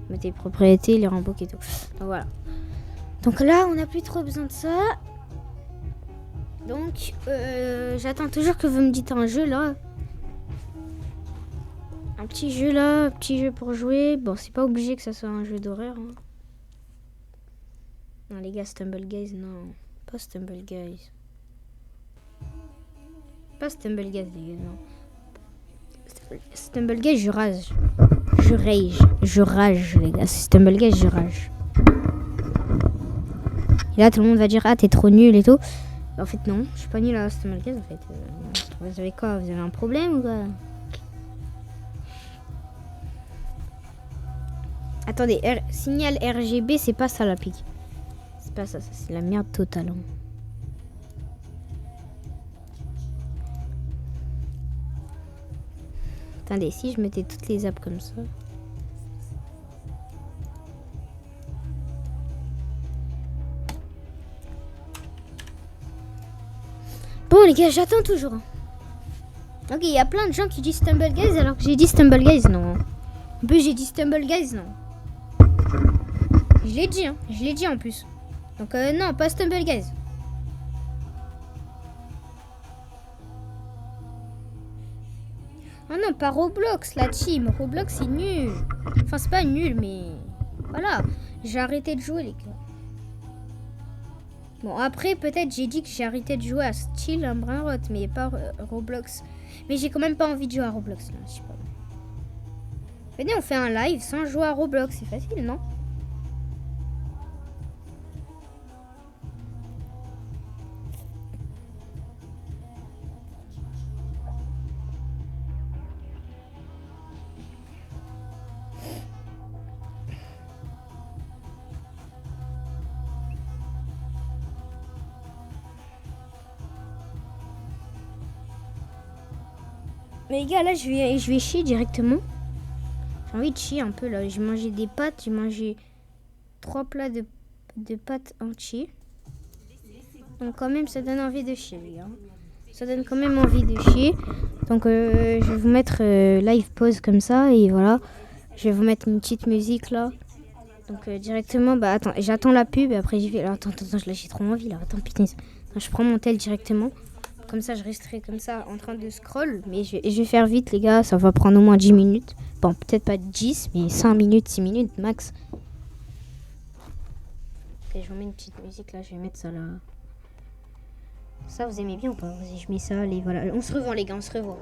mettez propriété, lire en boucle et tout. Donc voilà. Donc là on n'a plus trop besoin de ça. Donc j'attends toujours que vous me dites un jeu là. Un petit jeu là, un petit jeu pour jouer. Bon, c'est pas obligé que ça soit un jeu d'horreur. Hein. Non, les gars, Stumble Guys, non. Pas Stumble Guys. Pas Stumble Guys, les gars, non. Stumble Guys, je rage. Je rage, les gars. Stumble Guys, je rage. Et là, tout le monde va dire, ah, t'es trop nul et tout. En fait, non. Je suis pas nul à Stumble Guys, en fait. Vous avez quoi? Vous avez un problème ou quoi? Attendez, signal RGB, c'est pas ça la pique. C'est pas ça, c'est la merde totale. Hein. Attendez, si je mettais toutes les apps comme ça. Bon les gars, j'attends toujours. Hein. Ok, il y a plein de gens qui disent Stumble Guys alors que j'ai dit Stumble Guys, non. En plus, j'ai dit Stumble Guys, non. Je l'ai dit, hein. Je l'ai dit en plus. Donc, non, pas Stumble Guys. Oh non, pas Roblox, la team. Roblox, c'est nul. Enfin, c'est pas nul, mais... Voilà. J'ai arrêté de jouer, les gars. Bon, après, peut-être, j'ai dit que j'ai arrêté de jouer à Steel un Brainrot, mais pas Roblox. Mais j'ai quand même pas envie de jouer à Roblox, là. Je sais pas. Venez, on fait un live sans jouer à Roblox. C'est facile, non? Mais les gars, là, je vais chier directement. J'ai envie de chier un peu, là. J'ai mangé des pâtes. J'ai mangé 3 plats de pâtes entiers. Donc, quand même, ça donne envie de chier, les gars. Ça donne quand même envie de chier. Donc, je vais vous mettre live pause comme ça. Et voilà. Je vais vous mettre une petite musique, là. Donc, directement, bah, attends. J'attends la pub. Et après, j'y vais. Alors, attends, j'ai trop envie, là. Attends, putain. Je prends mon tel directement. Comme ça, je resterai comme ça en train de scroll. Mais je vais faire vite, les gars. Ça va prendre au moins 10 minutes. Bon, peut-être pas 10, mais 5 minutes, 6 minutes max. Ok, je vous mets une petite musique là. Je vais mettre ça là. Ça, vous aimez bien ou pas? Vas-y, je mets ça. Allez, voilà. On se revoit, les gars. On se revoit.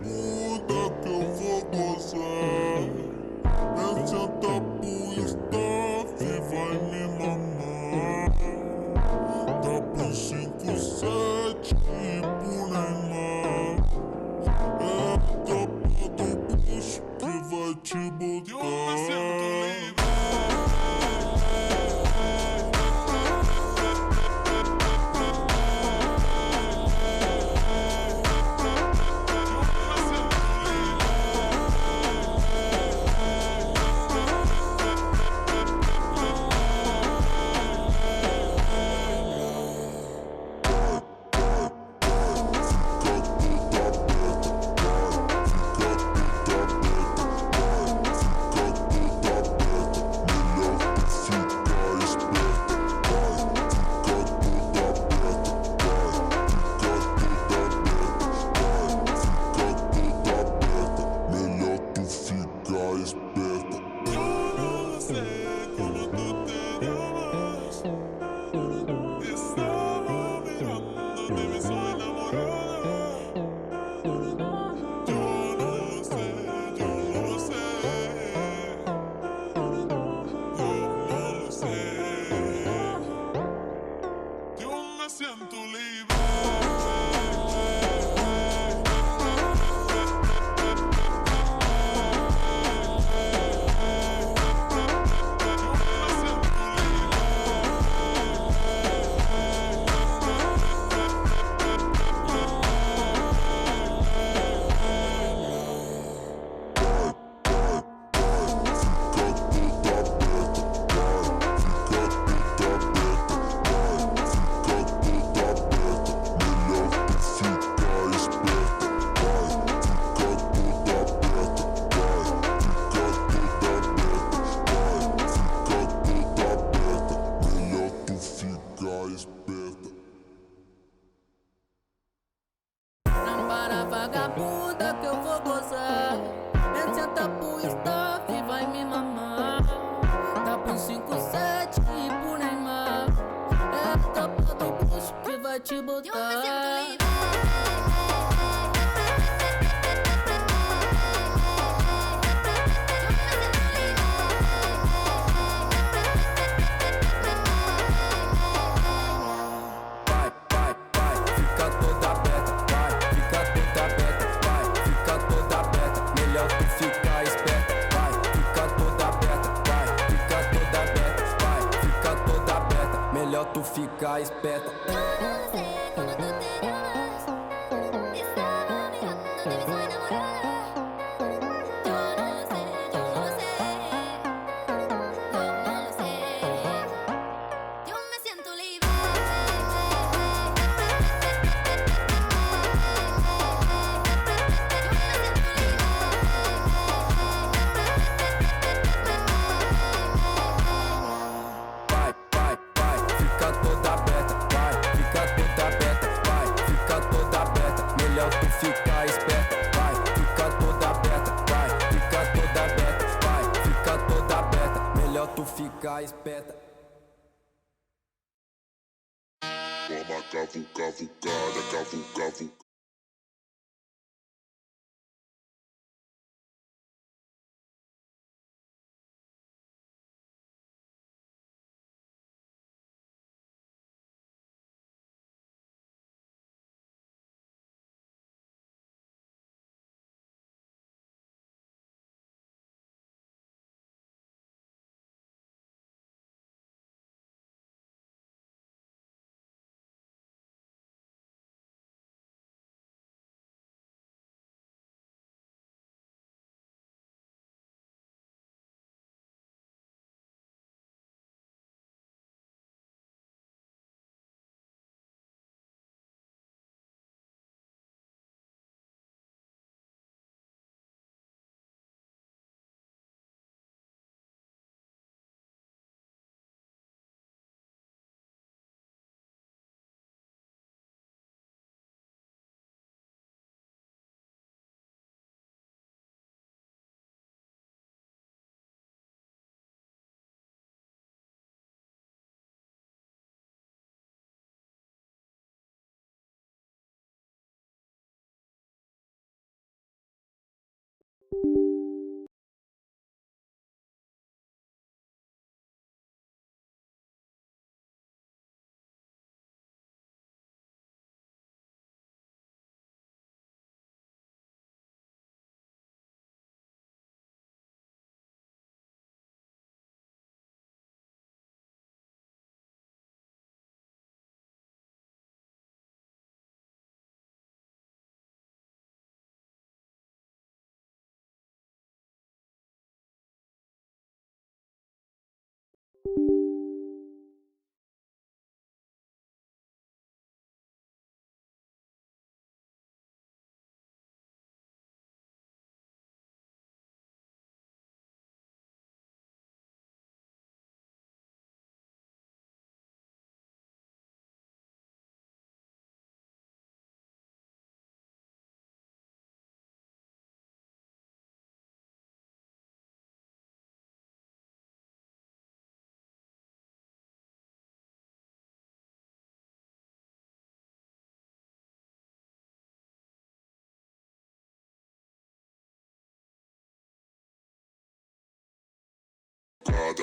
dançar. Senta pro staff e vai me mamar. Tá pro 5-7 e pro Neymar. É a tapa do bucho que vai te botar. Tu fica esperta. Fica esperta, vai, fica toda aberta, vai, fica toda aberta, vai, fica toda aberta, melhor tu ficar esperta. Toma cavucada, cavucada.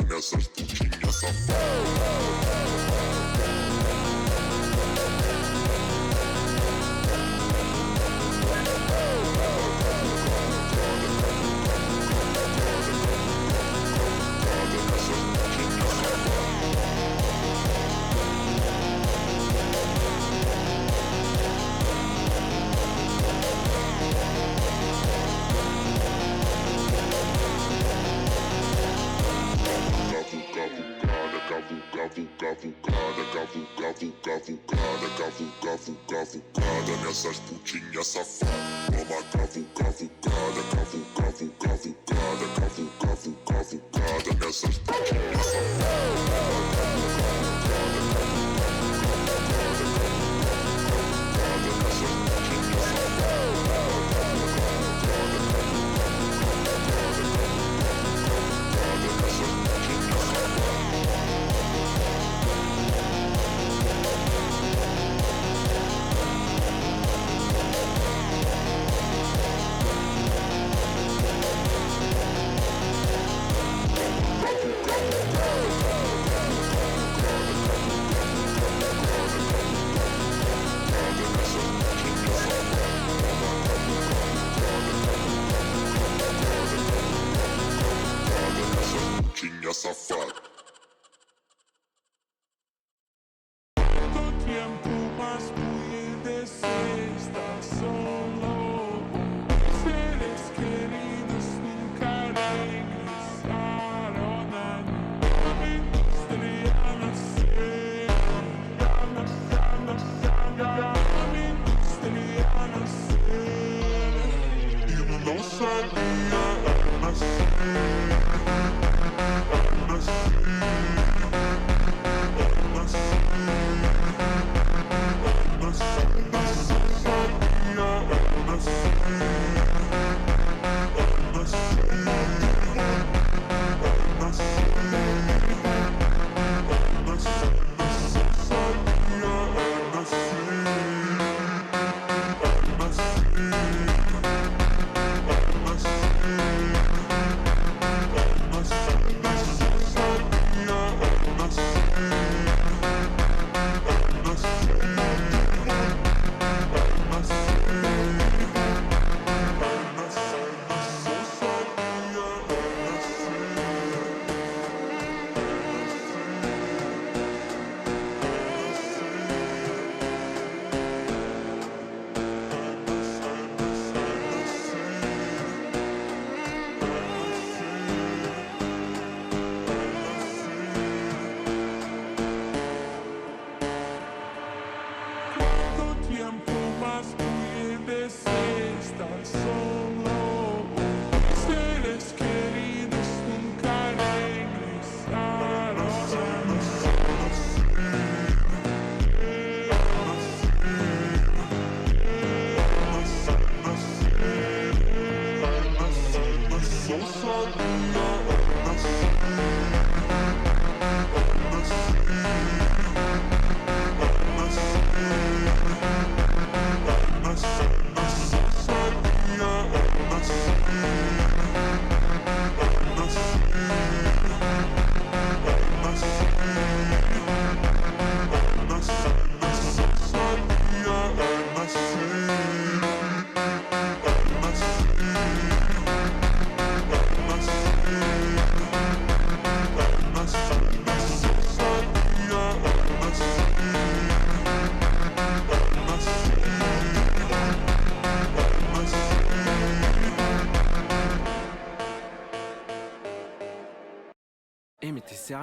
Nessas putinhas safadas. Cavucada nessas putinhas safadas. Toma cavucada, cavucada nessas putinhas safadas.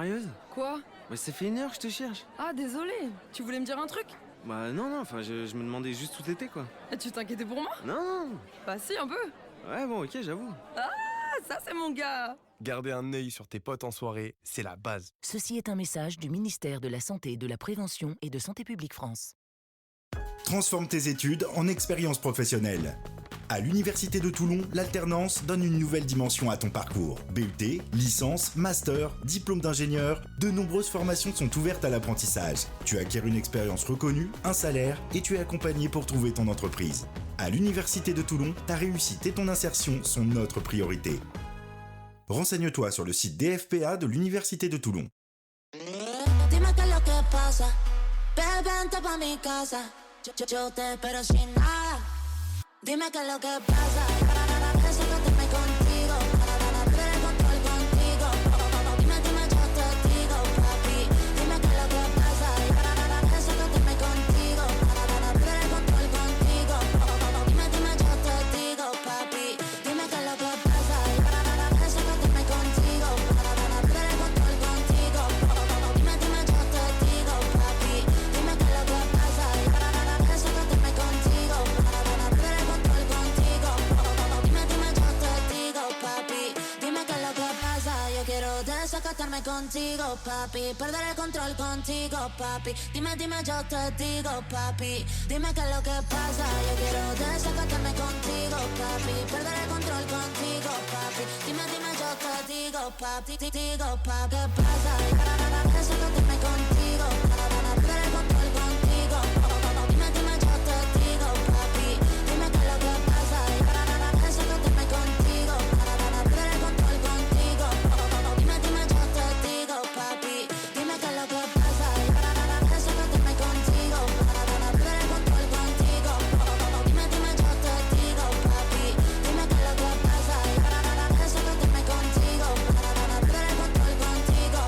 sérieuse? Quoi? Bah ça fait 1 heure que je te cherche. Ah, désolé. Tu voulais me dire un truc? Bah non, enfin je me demandais juste où t'étais quoi. Et tu t'inquiétais pour moi? Non. Bah si, un peu. Ouais bon ok j'avoue. Ah, ça c'est mon gars. Garder un œil sur tes potes en soirée, c'est la base. Ceci est un message du ministère de la Santé, de la Prévention et de Santé publique France. Transforme tes études en expérience professionnelle. À l'Université de Toulon, l'alternance donne une nouvelle dimension à ton parcours. BUT, licence, master, diplôme d'ingénieur, de nombreuses formations sont ouvertes à l'apprentissage. Tu acquiers une expérience reconnue, un salaire et tu es accompagné pour trouver ton entreprise. À l'Université de Toulon, ta réussite et ton insertion sont notre priorité. Renseigne-toi sur le site DFPA de l'Université de Toulon. Dime qué es lo que pasa, bebé, vente pa' mi casa. Yo te espero sin nada. Dime qué es lo que pasa. Eso que te me contigo. Perder el control contigo. Dime, yo te digo, papi. Dime qué es lo que pasa. Eso que te me contigo. Perder el control contigo. Dime, yo te digo, papi. Dime qué es lo que pasa. Eso que te me contigo. Perder el control contigo. Dime, yo te digo, papi. Dime qué es lo que pasa. Eso que te me contigo. Perder el control contigo. Dime, yo te digo, papi. Dime qué es lo que pasa. Yo quiero desacatarme contigo, papi. Perder el control contigo, papi. Dime, yo te digo, papi. Dime qué es lo que pasa. Yo quiero desacatarme contigo, papi. Perder el control contigo, papi. Dime, yo te digo, papi. Digo, papi. ¿Qué pasa? Eso que te me contigo. Perder el control contigo. Dime, yo te digo, papi. Dime qué es lo que pasa. Eso que te me contigo. Perder el control contigo. Dime, yo te digo, papi. Dime qué es lo que pasa. Eso que te me contigo. Perder el control contigo. Dime, yo te digo, papi. Dime qué es lo que pasa. Eso que te me contigo. Perder el control contigo.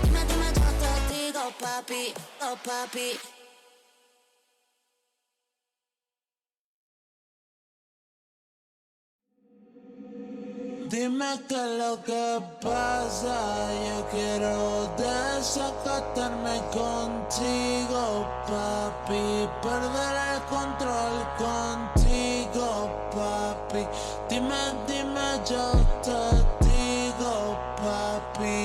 Dime, yo te digo, papi. Oh, papi. Dime qué es lo que pasa, yo quiero desacatarme contigo, papi. Perder el control contigo, papi. Dime, yo te digo, papi.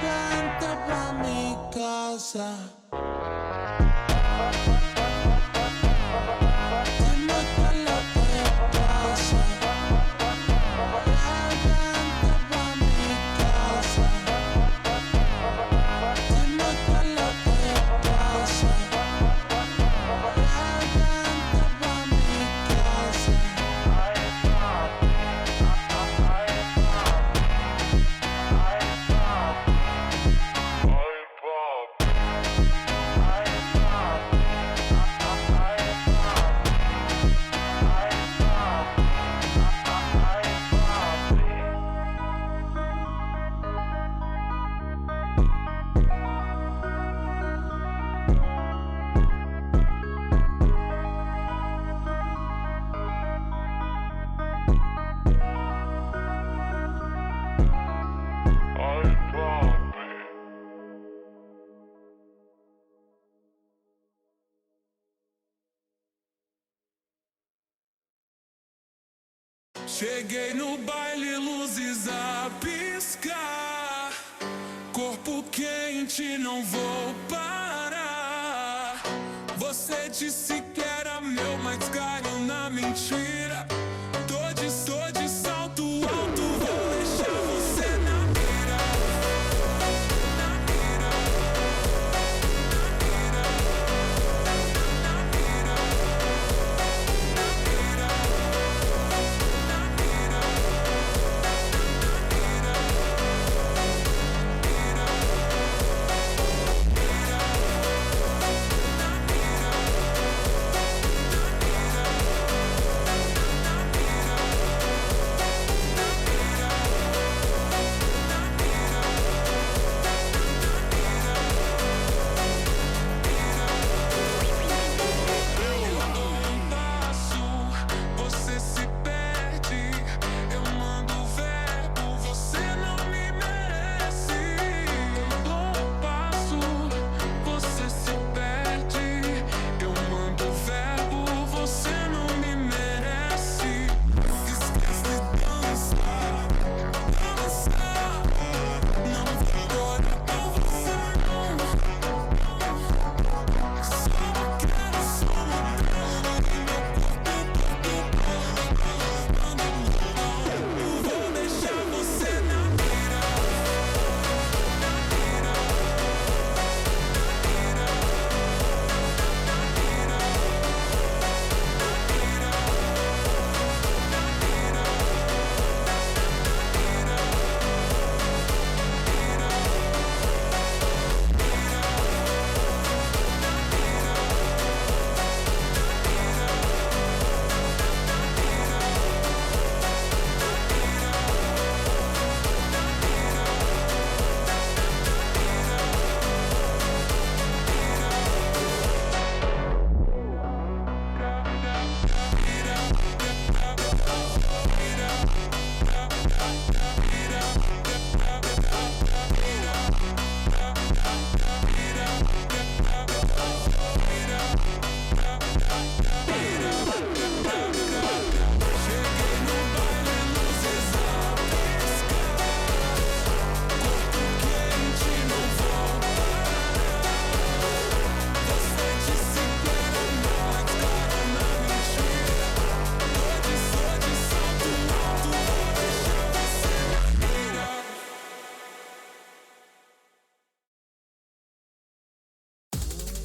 Vente pa' mi casa. Dime qué es lo que pasa. Vente pa' mi casa. Dime qué es lo que pasa. Vente pa' mi casa. Cheguei no baile, luzes a piscar. Corpo quente, não vou parar. Você disse que era meu, mas caiu na mentira. Tô de salto alto, vou deixar você na mira. Na mira. Na mira. Na mira. Na mira.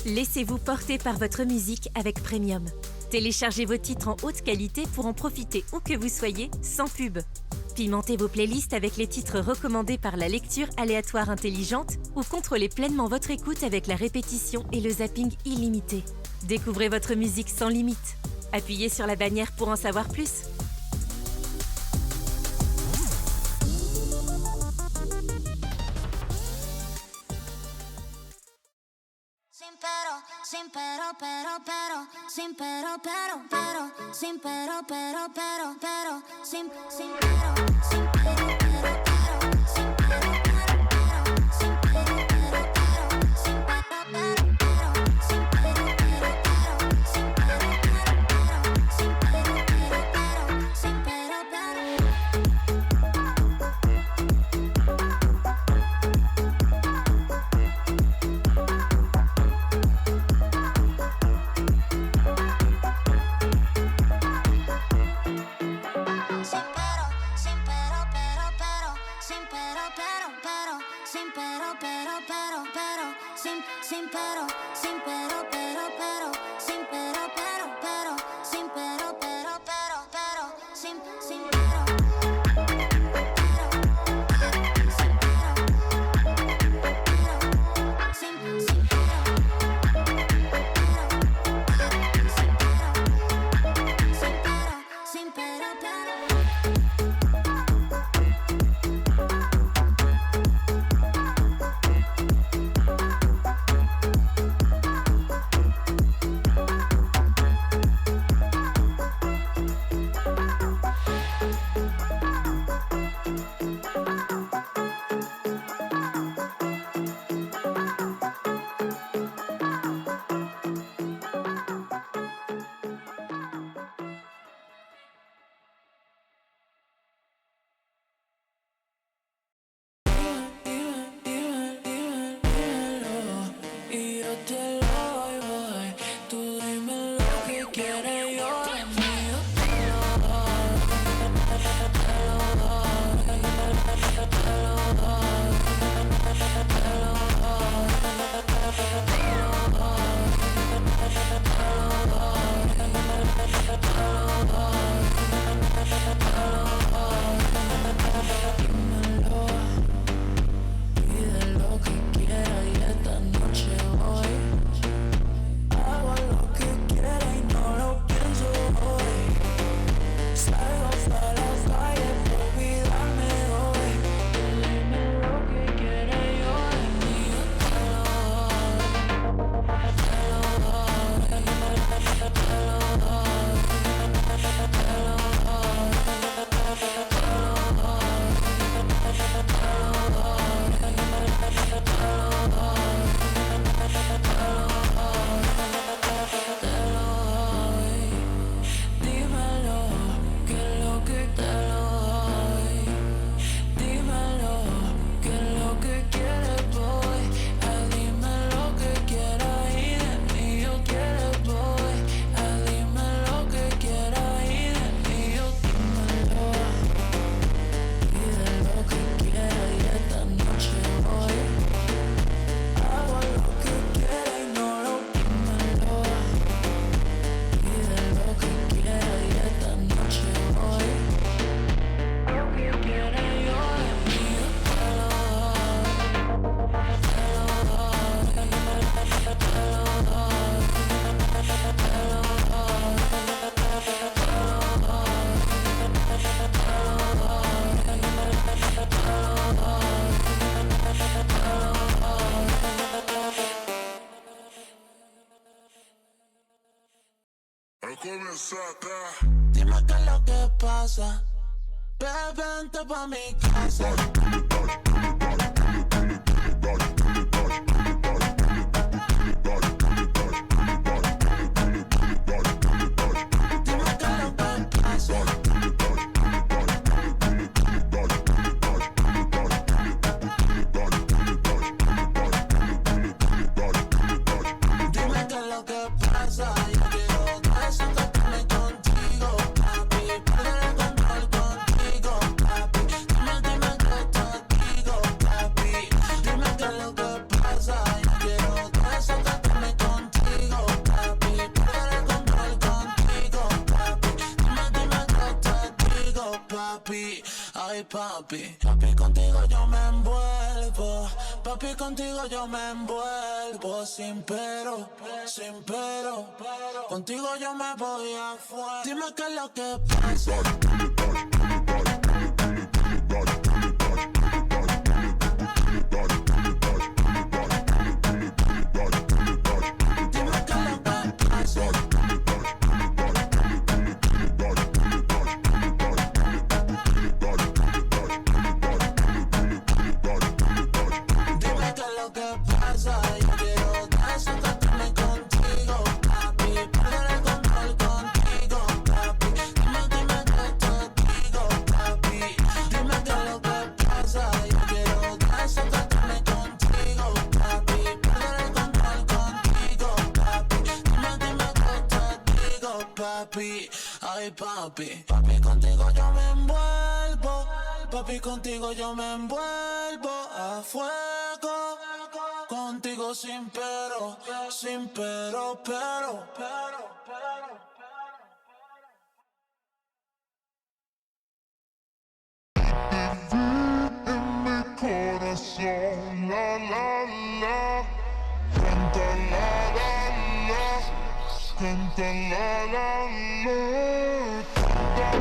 Laissez-vous porter par votre musique avec Premium. Téléchargez vos titres en haute qualité pour en profiter où que vous soyez, sans pub. Pimentez vos playlists avec les titres recommandés par la lecture aléatoire intelligente ou contrôlez pleinement votre écoute avec la répétition et le zapping illimité. Découvrez votre musique sans limite. Appuyez sur la bannière pour en savoir plus. Sin pero, sin pero, sin pero, sin Dime qué es lo que pasa. Bebé, vente pa' mi casa. Dime Ay, papi, papi, contigo yo me envuelvo. Papi, contigo yo me envuelvo. Sin pero, sin pero. Contigo yo me voy afuera. Dime qué es lo que pasa. Ay, papi, papi, contigo yo me envuelvo. Papi, contigo yo me envuelvo a fuego. Contigo sin pero, pero. En mi corazón, la la la, canta la la la, canta la la la, canta.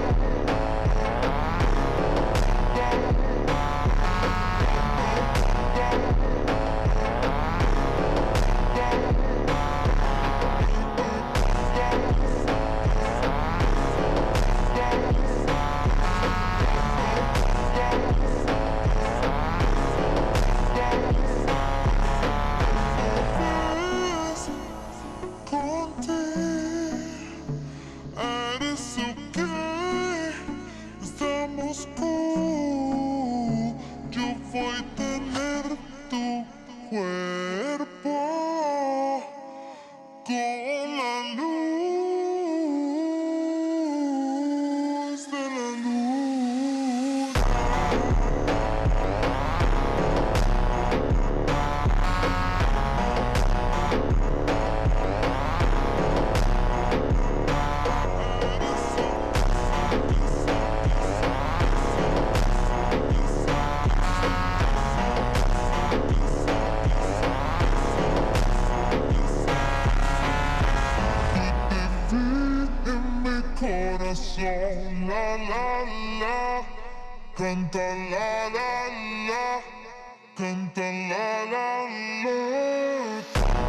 Corazón, la la la, canta la la la, canta la la la, canta.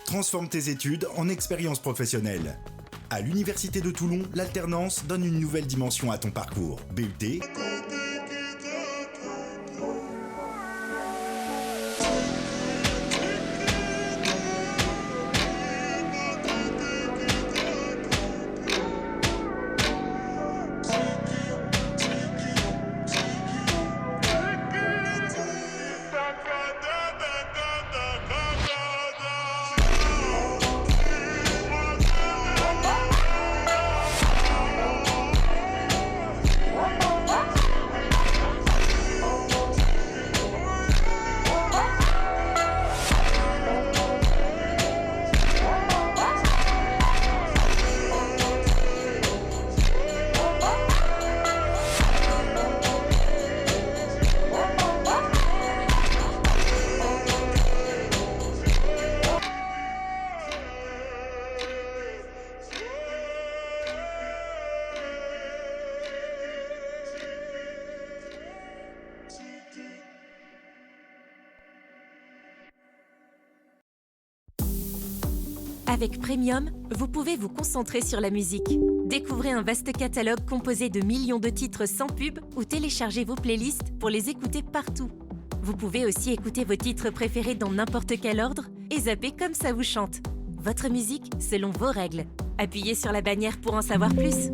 Transforme tes études en expérience professionnelle. À l'Université de Toulon, l'alternance donne une nouvelle dimension à ton parcours. BUT, Avec Premium, vous pouvez vous concentrer sur la musique. Découvrez un vaste catalogue composé de millions de titres sans pub ou téléchargez vos playlists pour les écouter partout. Vous pouvez aussi écouter vos titres préférés dans n'importe quel ordre et zapper comme ça vous chante. Votre musique selon vos règles. Appuyez sur la bannière pour en savoir plus.